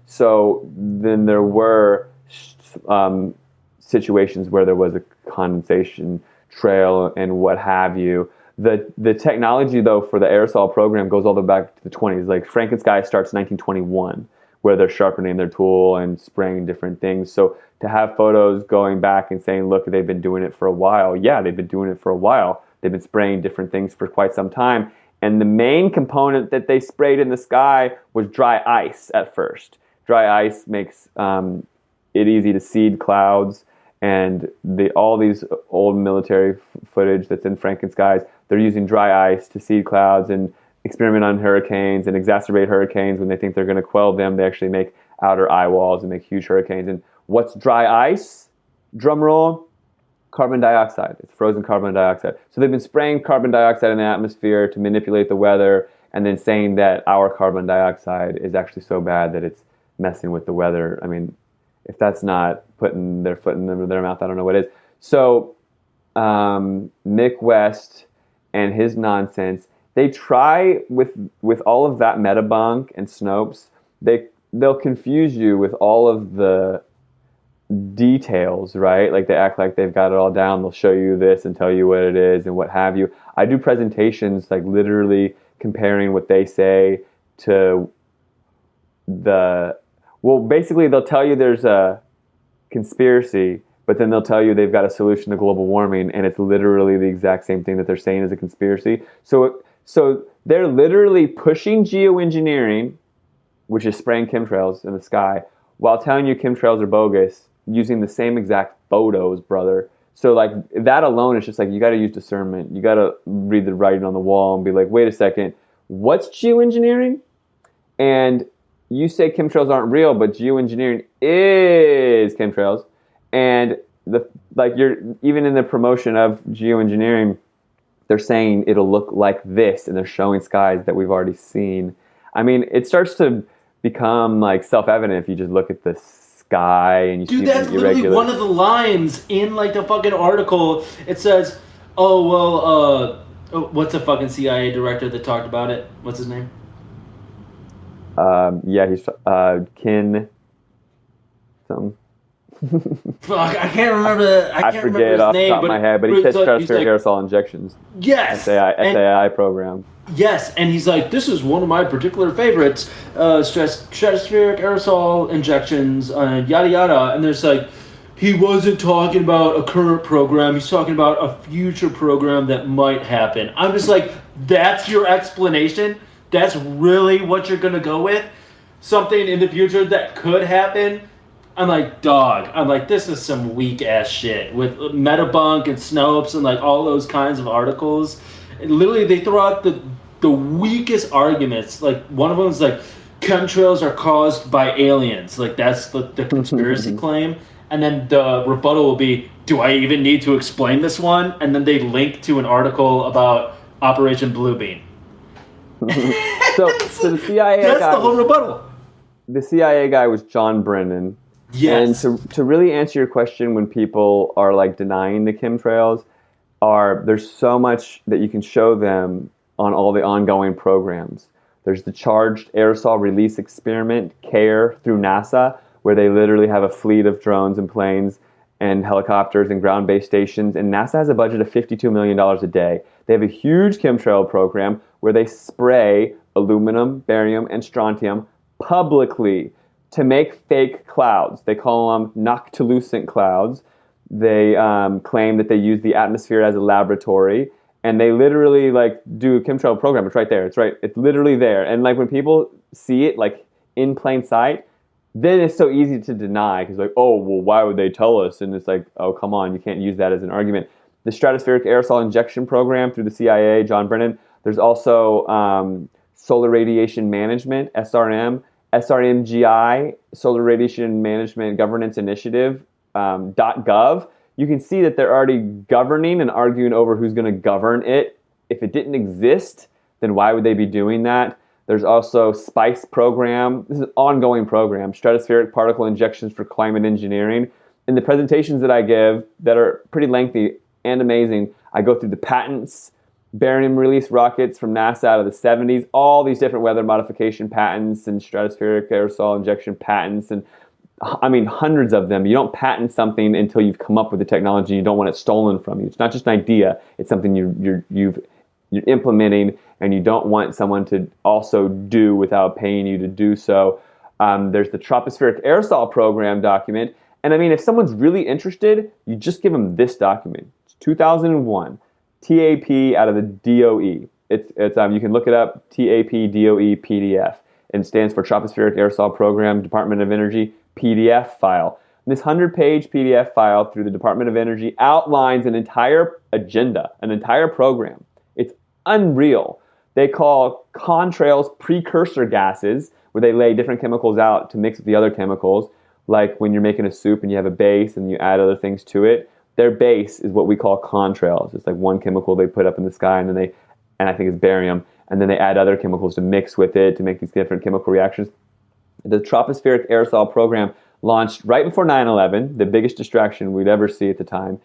So then there were situations where there was a condensation trail and what have you. The technology, though, for the aerosol program goes all the way back to the 20s. Like Frankenskies starts in 1921, where they're sharpening their tool and spraying different things. So to have photos going back and saying, look, they've been doing it for a while. Yeah, they've been doing it for a while. They've been spraying different things for quite some time. And the main component that they sprayed in the sky was dry ice at first. Dry ice makes it easy to seed clouds. And all these old military footage that's in Frankenskies, they're using dry ice to seed clouds and experiment on hurricanes and exacerbate hurricanes. When they think they're going to quell them, they actually make outer eye walls and make huge hurricanes. And what's dry ice? Drum roll. Carbon dioxide. It's frozen carbon dioxide. So they've been spraying carbon dioxide in the atmosphere to manipulate the weather, and then saying that our carbon dioxide is actually so bad that it's messing with the weather. I mean, if that's not putting their foot in their mouth, I don't know what is. So Mick West and his nonsense, they try with all of that metabunk and Snopes, they'll confuse you with all of the details, right? Like they act like they've got it all down. They'll show you this and tell you what it is and what have you. I do presentations like literally comparing what they say to basically they'll tell you there's a conspiracy, but then they'll tell you they've got a solution to global warming, and it's literally the exact same thing that they're saying is a conspiracy. So they're literally pushing geoengineering, which is spraying chemtrails in the sky, while telling you chemtrails are bogus, using the same exact photos, brother. So like that alone is just like, you got to use discernment. You got to read the writing on the wall and be like, wait a second, what's geoengineering? And you say chemtrails aren't real, but geoengineering is chemtrails. And you're even in the promotion of geoengineering, they're saying it'll look like this, and they're showing skies that we've already seen. I mean, it starts to become like self-evident if you just look at the sky and you see the irregular. Dude, that's literally one of the lines in like the fucking article. It says, "Oh well, what's the fucking CIA director that talked about it? What's his name?" He's Ken. Something. Fuck, I can't remember. I can't remember his off name, the top of my head, but he said stratospheric aerosol injections. Yes, SAI program. Yes, and he's like, this is one of my particular favorites, stratospheric aerosol injections, yada yada. And there's like, he wasn't talking about a current program. He's talking about a future program that might happen. I'm just like, that's your explanation? That's really what you're gonna go with? Something in the future that could happen? I'm like, dog. I'm like, this is some weak ass shit with Metabunk and Snopes and like all those kinds of articles. And literally, they throw out the weakest arguments. Like one of them is like, chemtrails are caused by aliens. Like that's the conspiracy claim. And then the rebuttal will be, do I even need to explain this one? And then they link to an article about Operation Bluebeam. so the CIA that's the whole rebuttal. The CIA guy was John Brennan. Yes. And to really answer your question, when people are like denying the chemtrails, there's so much that you can show them on all the ongoing programs. There's the Charged Aerosol Release Experiment, CARE, through NASA, where they literally have a fleet of drones and planes and helicopters and ground-based stations. And NASA has a budget of $52 million a day. They have a huge chemtrail program where they spray aluminum, barium, and strontium publicly to make fake clouds. They call them noctilucent clouds. They claim that they use the atmosphere as a laboratory, and they literally like do a chemtrail program. It's right there. It's literally there. And like when people see it like in plain sight, then it's so easy to deny because like, oh, well, why would they tell us? And it's like, oh, come on, you can't use that as an argument. The stratospheric aerosol injection program through the CIA, John Brennan. There's also solar radiation management, SRM, SRMGI, Solar Radiation Management Governance Initiative, .gov. You can see that they're already governing and arguing over who's going to govern it. If it didn't exist, then why would they be doing that? There's also SPICE program. This is an ongoing program, stratospheric particle injections for climate engineering. In the presentations that I give that are pretty lengthy and amazing, I go through the patents, barium release rockets from NASA out of the 70s, all these different weather modification patents and stratospheric aerosol injection patents, and I mean hundreds of them. You don't patent something until you've come up with the technology. You don't want it stolen from you. It's not just an idea. It's something you're implementing, and you don't want someone to also do without paying you to do so. There's the tropospheric aerosol program document. And I mean, if someone's really interested, you just give them this document. It's 2001, TAP out of the DOE. It's you can look it up, TAP DOE PDF. It stands for Tropospheric Aerosol Program, Department of Energy PDF file. And this 100-page PDF file through the Department of Energy outlines an entire agenda, an entire program. It's unreal. They call contrails precursor gases, where they lay different chemicals out to mix with the other chemicals. Like when you're making a soup and you have a base and you add other things to it, their base is what we call contrails. It's like one chemical they put up in the sky, and I think it's barium, and then they add other chemicals to mix with it to make these different chemical reactions. The tropospheric aerosol program launched right before 9/11, the biggest distraction we'd ever see at the time,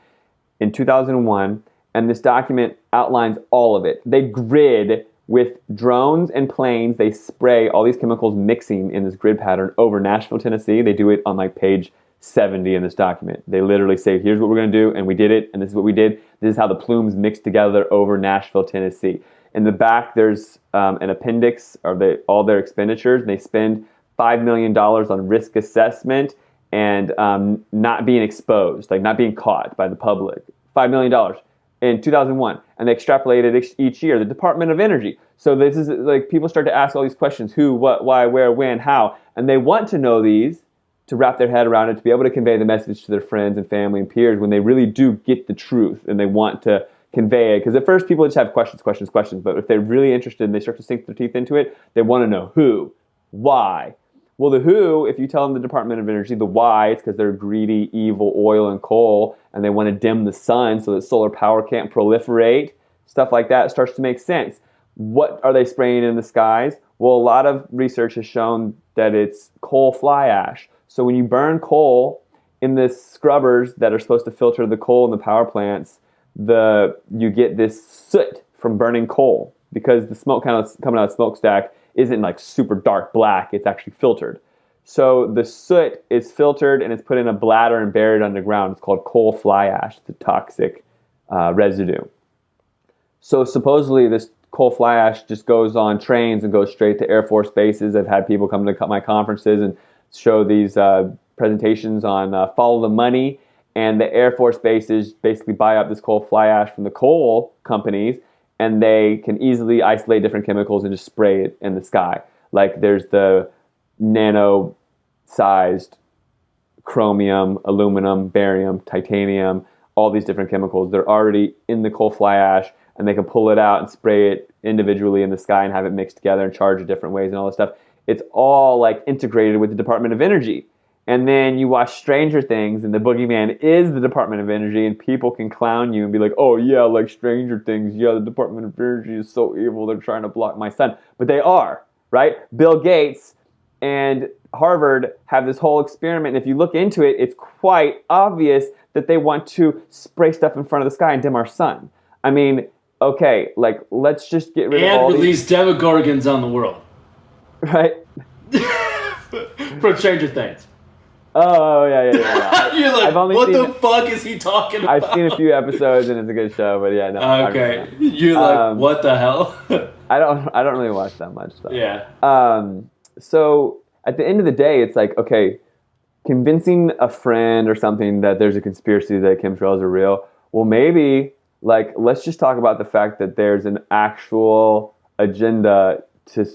in 2001, and this document outlines all of it. They grid with drones and planes. They spray all these chemicals mixing in this grid pattern over Nashville, Tennessee. They do it on like page 70 in this document. They literally say, here's what we're going to do, and we did it, and this is what we did. This is how the plumes mixed together over Nashville, Tennessee. In the back, there's an appendix of all their expenditures, and they spend $5 million on risk assessment and not being exposed, like not being caught by the public. $5 million in 2001, and they extrapolated it each year. The Department of Energy. So this is like people start to ask all these questions: who, what, why, where, when, how, and they want to know these to wrap their head around it, to be able to convey the message to their friends and family and peers when they really do get the truth and they want to convey it. Because at first people just have questions, but if they're really interested and they start to sink their teeth into it, they want to know who, why. Well, the who, if you tell them the Department of Energy, the why, it's because they're greedy, evil oil and coal, and they want to dim the sun so that solar power can't proliferate. Stuff like that starts to make sense. What are they spraying in the skies? Well, a lot of research has shown that it's coal fly ash. So when you burn coal in the scrubbers that are supposed to filter the coal in the power plants, you get this soot from burning coal because the smoke coming out of the smokestack isn't like super dark black. It's actually filtered. So the soot is filtered and it's put in a bladder and buried underground. It's called coal fly ash. It's a toxic residue. So supposedly this coal fly ash just goes on trains and goes straight to Air Force bases. I've had people come to my conferences and show these presentations on follow the money, and the Air Force bases basically buy up this coal fly ash from the coal companies, and they can easily isolate different chemicals and just spray it in the sky. Like there's the nano-sized chromium, aluminum, barium, titanium, all these different chemicals. They're already in the coal fly ash, and they can pull it out and spray it individually in the sky and have it mixed together and charge it different ways and all this stuff. It's all like integrated with the Department of Energy. And then you watch Stranger Things, and the boogeyman is the Department of Energy, and people can clown you and be like, oh yeah, like Stranger Things, yeah, the Department of Energy is so evil, they're trying to block my sun. But they are, right? Bill Gates and Harvard have this whole experiment, and if you look into it, it's quite obvious that they want to spray stuff in front of the sky and dim our sun. I mean, okay, like, let's just get rid of all and release demogorgons on the world. Right? From Stranger Things. Oh, yeah. You're like, what the fuck is he talking about? I've seen a few episodes and it's a good show, but yeah, no. Okay. You're like, what the hell? I don't really watch that much stuff. Yeah. So at the end of the day, it's like, okay, convincing a friend or something that there's a conspiracy that chemtrails are real. Well, maybe, like, let's just talk about the fact that there's an actual agenda to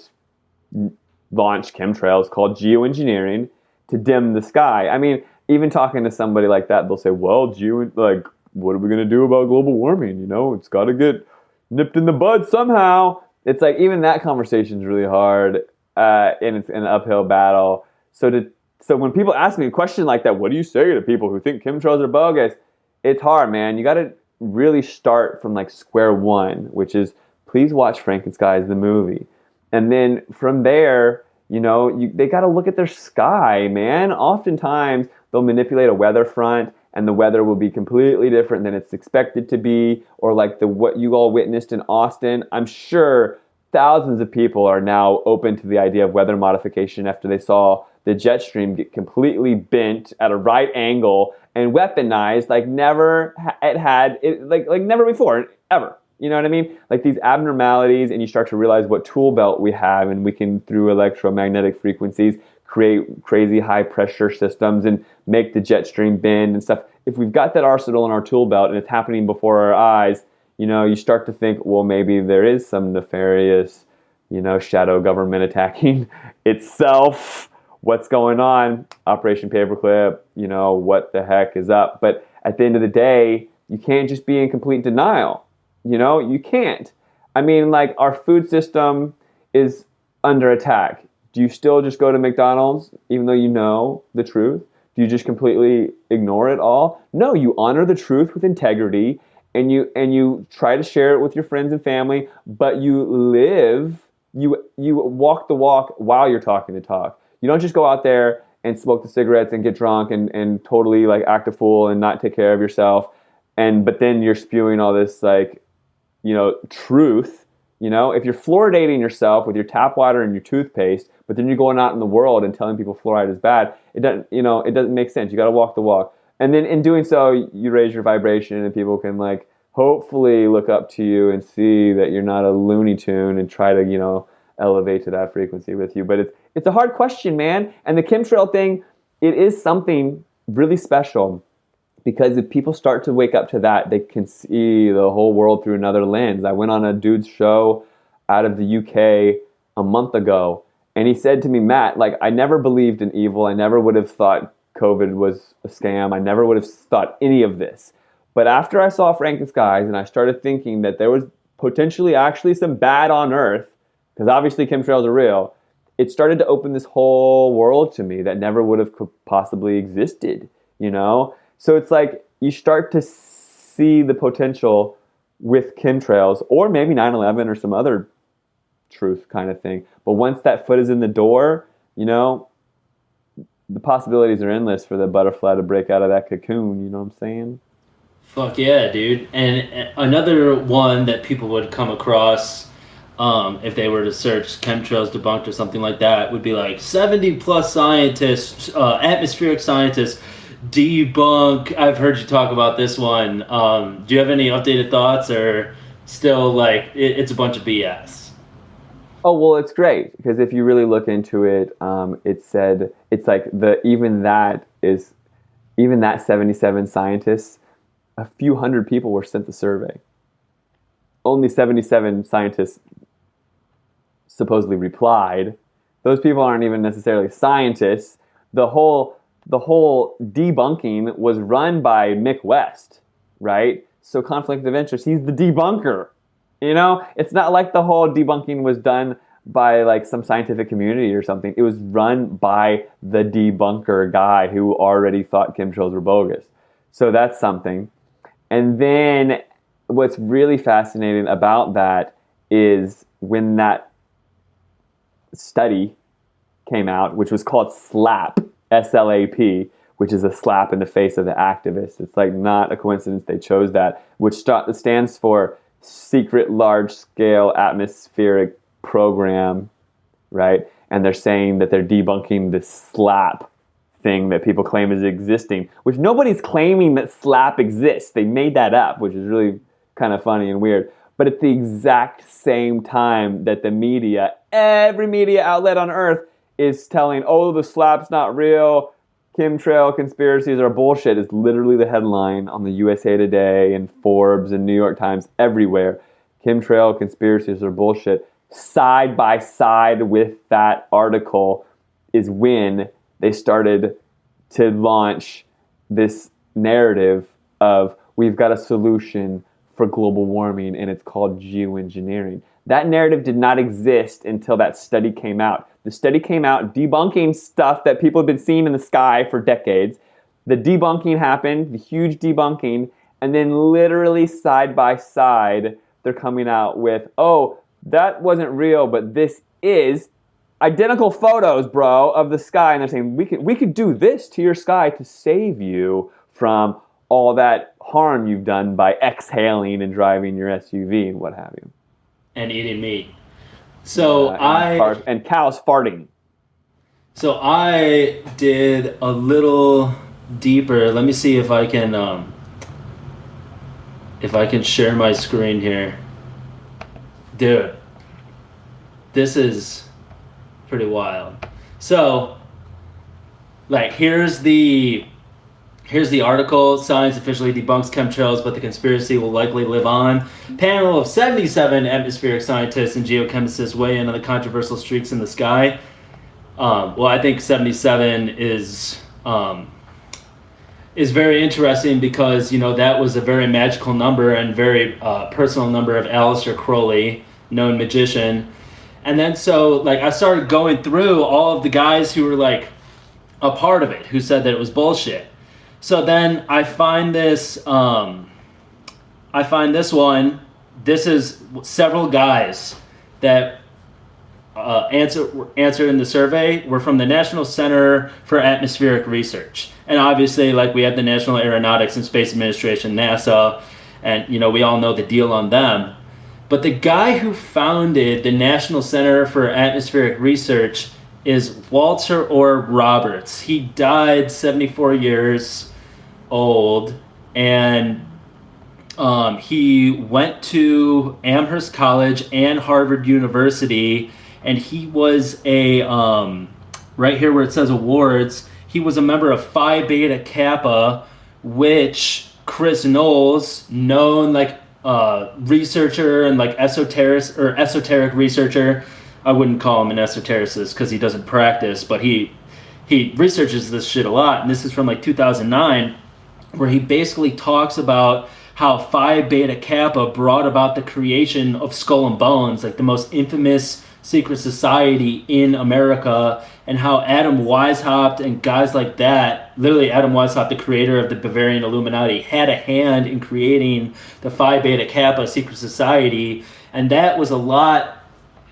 launch chemtrails called geoengineering to dim the sky. I mean, even talking to somebody like that, they'll say, well, what are we going to do about global warming? You know, it's got to get nipped in the bud somehow. It's like even that conversation is really hard, and it's an uphill battle. So when people ask me a question like that, what do you say to people who think chemtrails are bogus? It's hard, man. You got to really start from like square one, which is please watch Frankenskies the movie. And then from there, they got to look at their sky, man. Oftentimes they'll manipulate a weather front and the weather will be completely different than it's expected to be, or like what you all witnessed in Austin. I'm sure thousands of people are now open to the idea of weather modification after they saw the jet stream get completely bent at a right angle and weaponized like never before, ever. You know what I mean? Like these abnormalities, and you start to realize what tool belt we have, and we can, through electromagnetic frequencies, create crazy high pressure systems and make the jet stream bend and stuff. If we've got that arsenal in our tool belt and it's happening before our eyes, you start to think, well, maybe there is some nefarious, shadow government attacking itself. What's going on? Operation Paperclip, what the heck is up? But at the end of the day, you can't just be in complete denial. You can't. I mean, like, our food system is under attack. Do you still just go to McDonald's even though you know the truth? Do you just completely ignore it all? No, you honor the truth with integrity, and you try to share it with your friends and family, but you walk the walk while you're talking the talk. You don't just go out there and smoke the cigarettes and get drunk and totally like act a fool and not take care of yourself. But then you're spewing all this like, truth. If you're fluoridating yourself with your tap water and your toothpaste, but then you're going out in the world and telling people fluoride is bad, it doesn't make sense. You got to walk the walk. And then in doing so, you raise your vibration, and people can like hopefully look up to you and see that you're not a Looney Tune and try to, elevate to that frequency with you. But it's a hard question, man. And the chemtrail thing, it is something really special, because if people start to wake up to that, they can see the whole world through another lens. I went on a dude's show out of the UK a month ago, and he said to me, Matt, like, I never believed in evil. I never would have thought COVID was a scam. I never would have thought any of this. But after I saw Frankenskies and I started thinking that there was potentially actually some bad on Earth, because obviously chemtrails are real, it started to open this whole world to me that never would have possibly existed, So it's like you start to see the potential with chemtrails, or maybe 9/11 or some other truth kind of thing. But once that foot is in the door, the possibilities are endless for the butterfly to break out of that cocoon, you know what I'm saying? Fuck yeah, dude. And another one that people would come across if they were to search chemtrails debunked or something like that would be like 70 plus scientists, atmospheric scientists, debunk. I've heard you talk about this one. Do you have any updated thoughts, or still like it's a bunch of BS? Oh, well, it's great, because if you really look into it, it said it's like even that 77 scientists, a few hundred people were sent the survey. Only 77 scientists supposedly replied. Those people aren't even necessarily scientists. The whole debunking was run by Mick West, right? So conflict of interest, he's the debunker. It's not like the whole debunking was done by like some scientific community or something. It was run by the debunker guy who already thought chemtrails were bogus. So that's something. And then what's really fascinating about that is when that study came out, which was called SLAP, S-L-A-P, which is a slap in the face of the activists. It's like not a coincidence they chose that, which stands for Secret Large-Scale Atmospheric Program, right? And they're saying that they're debunking this SLAP thing that people claim is existing, which nobody's claiming that SLAP exists. They made that up, which is really kind of funny and weird. But at the exact same time that the media, every media outlet on Earth is telling, oh, the SLAP's not real, chemtrail conspiracies are bullshit, is literally the headline on the USA Today and Forbes and New York Times, everywhere. Chemtrail conspiracies are bullshit. side by side with that article is when they started to launch this narrative of we've got a solution for global warming, and it's called geoengineering. That narrative did not exist until that study came out. The study came out debunking stuff that people have been seeing in the sky for decades. The debunking happened, the huge debunking, and then literally side by side, they're coming out with, oh, that wasn't real, but this is identical photos, bro, of the sky. And they're saying, we could do this to your sky to save you from all that harm you've done by exhaling and driving your SUV and what have you. And eating meat. So and cows farting. So I did a little deeper. Let me see if I can share my screen here. Dude, this is pretty wild. So, like, here's the article. Science officially debunks chemtrails, but the conspiracy will likely live on. Panel of 77 atmospheric scientists and geochemists weigh in on the controversial streaks in the sky. Well, I think 77 is very interesting because, you know, that was a very magical number and very personal number of Aleister Crowley, known magician. And then so, like, I started going through all of the guys who were, like, a part of it, who said that it was bullshit. So then I find this one. This is several guys that answered in the survey were from the National Center for Atmospheric Research. And obviously, like, we have the National Aeronautics and Space Administration, NASA, and, you know, we all know the deal on them. But the guy who founded the National Center for Atmospheric Research is Walter Orr Roberts. He died 74 years old, and he went to Amherst College and Harvard University, and he was a, right here where it says awards, he was a member of Phi Beta Kappa, which Chris Knowles, known, like, researcher and, like, esoteric researcher. I wouldn't call him an esotericist because he doesn't practice, but he researches this shit a lot. And this is from, like, 2009, where he basically talks about how Phi Beta Kappa brought about the creation of Skull and Bones, like the most infamous secret society in America, and how Adam Weishaupt and guys like that, literally Adam Weishaupt, the creator of the Bavarian Illuminati, had a hand in creating the Phi Beta Kappa secret society. And that was a lot,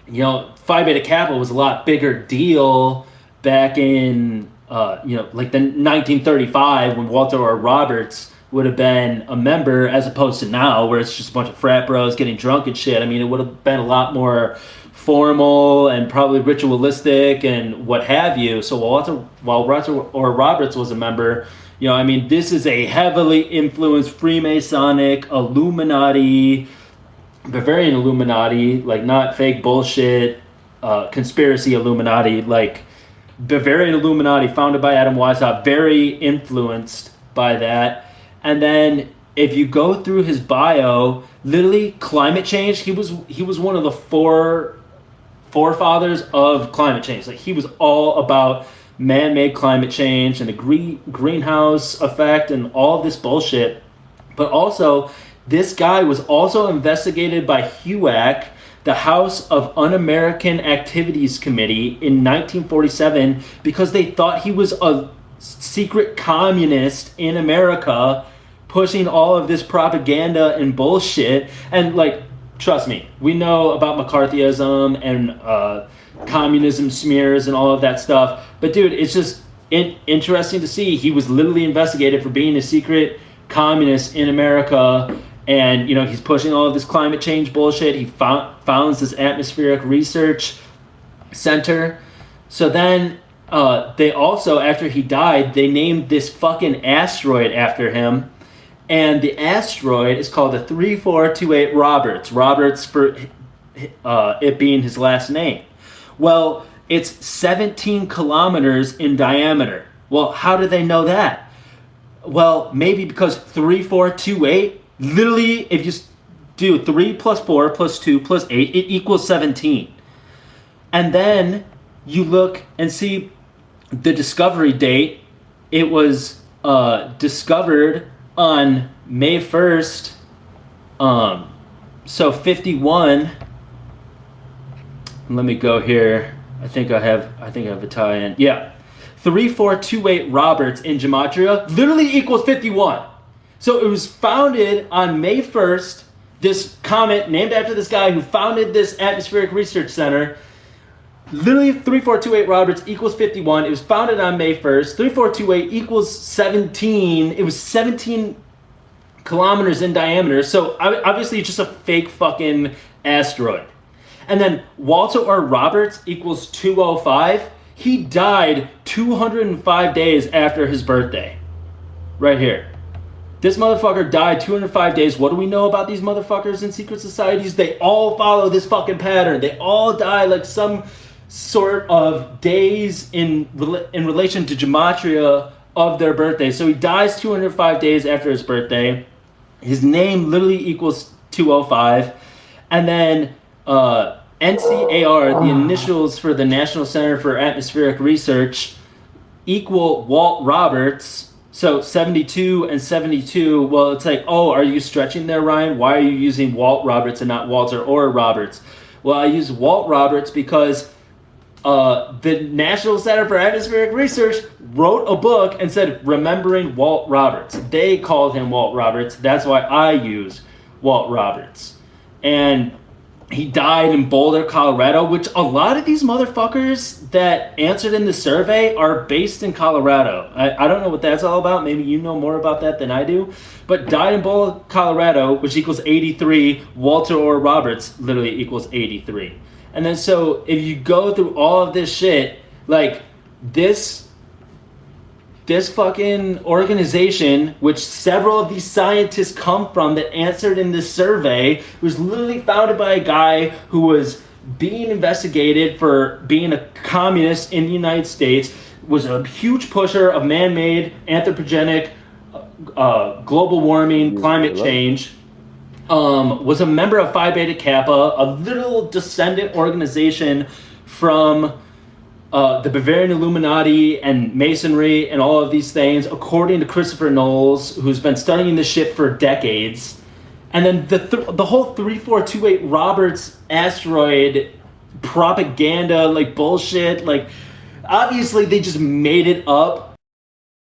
you know, Phi Beta Kappa was a lot bigger deal back in, like the 1935 when Walter Orr Roberts would have been a member, as opposed to now where it's just a bunch of frat bros getting drunk and shit. I mean, it would have been a lot more formal and probably ritualistic and what have you. So while Walter Orr Roberts was a member, you know, I mean, this is a heavily influenced Freemasonic Illuminati, Bavarian Illuminati, like not fake bullshit, conspiracy Illuminati, like Bavarian Illuminati founded by Adam Weishaupt, very influenced by that. And then if you go through his bio, literally climate change, he was one of the forefathers of climate change. Like, he was all about man-made climate change and the greenhouse effect and all of this bullshit. But also, this guy was also investigated by HUAC, the House of Un-American Activities Committee, in 1947 because they thought he was a secret communist in America pushing all of this propaganda and bullshit. And, like, trust me, we know about McCarthyism and communism smears and all of that stuff. But, dude, it's just interesting to see. He was literally investigated for being a secret communist in America. And, you know, he's pushing all of this climate change bullshit. He founds this atmospheric research center. So then they also, after he died, they named this fucking asteroid after him. And the asteroid is called the 3428 Roberts. Roberts for it being his last name. Well, it's 17 kilometers in diameter. Well, how do they know that? Well, maybe because 3428, literally, if you do 3 plus 4 plus 2 plus 8, it equals 17. And then you look and see the discovery date. It was discovered on May 1st. So 51. Let me go here. I think I have a tie-in. Yeah. 3428 Roberts in gematria literally equals 51. So it was founded on May 1st. This comet named after this guy who founded this atmospheric research center. Literally 3428 Roberts equals 51. It was founded on May 1st. 3428 equals 17. It was 17 kilometers in diameter. So obviously it's just a fake fucking asteroid. And then Walter Orr Roberts equals 205. He died 205 days after his birthday. Right here. This motherfucker died 205 days. What do we know about these motherfuckers in secret societies? They all follow this fucking pattern. They all die like some sort of days in relation to gematria of their birthday. So he dies 205 days after his birthday. His name literally equals 205. And then NCAR, the initials for the National Center for Atmospheric Research, equal Walt Roberts. So 72 and 72, well, it's like, oh, are you stretching there, Ryan? Why are you using Walt Roberts and not Walter Orr Roberts? Well, I use Walt Roberts because the National Center for Atmospheric Research wrote a book and said, remembering Walt Roberts. They called him Walt Roberts. That's why I use Walt Roberts. And he died in Boulder, Colorado, which a lot of these motherfuckers that answered in the survey are based in Colorado. I don't know what that's all about. Maybe you know more about that than I do. But died in Boulder, Colorado, which equals 83. Walter Orr Roberts literally equals 83. And then so if you go through all of this shit, like this fucking organization, which several of these scientists come from that answered in this survey, was literally founded by a guy who was being investigated for being a communist in the United States, was a huge pusher of man-made, anthropogenic, global warming, climate change, was a member of Phi Beta Kappa, a little descendant organization from the Bavarian Illuminati and Masonry and all of these things, according to Christopher Knowles, who's been studying this shit for decades. And then the whole 3428 Roberts asteroid propaganda, like bullshit, like obviously they just made it up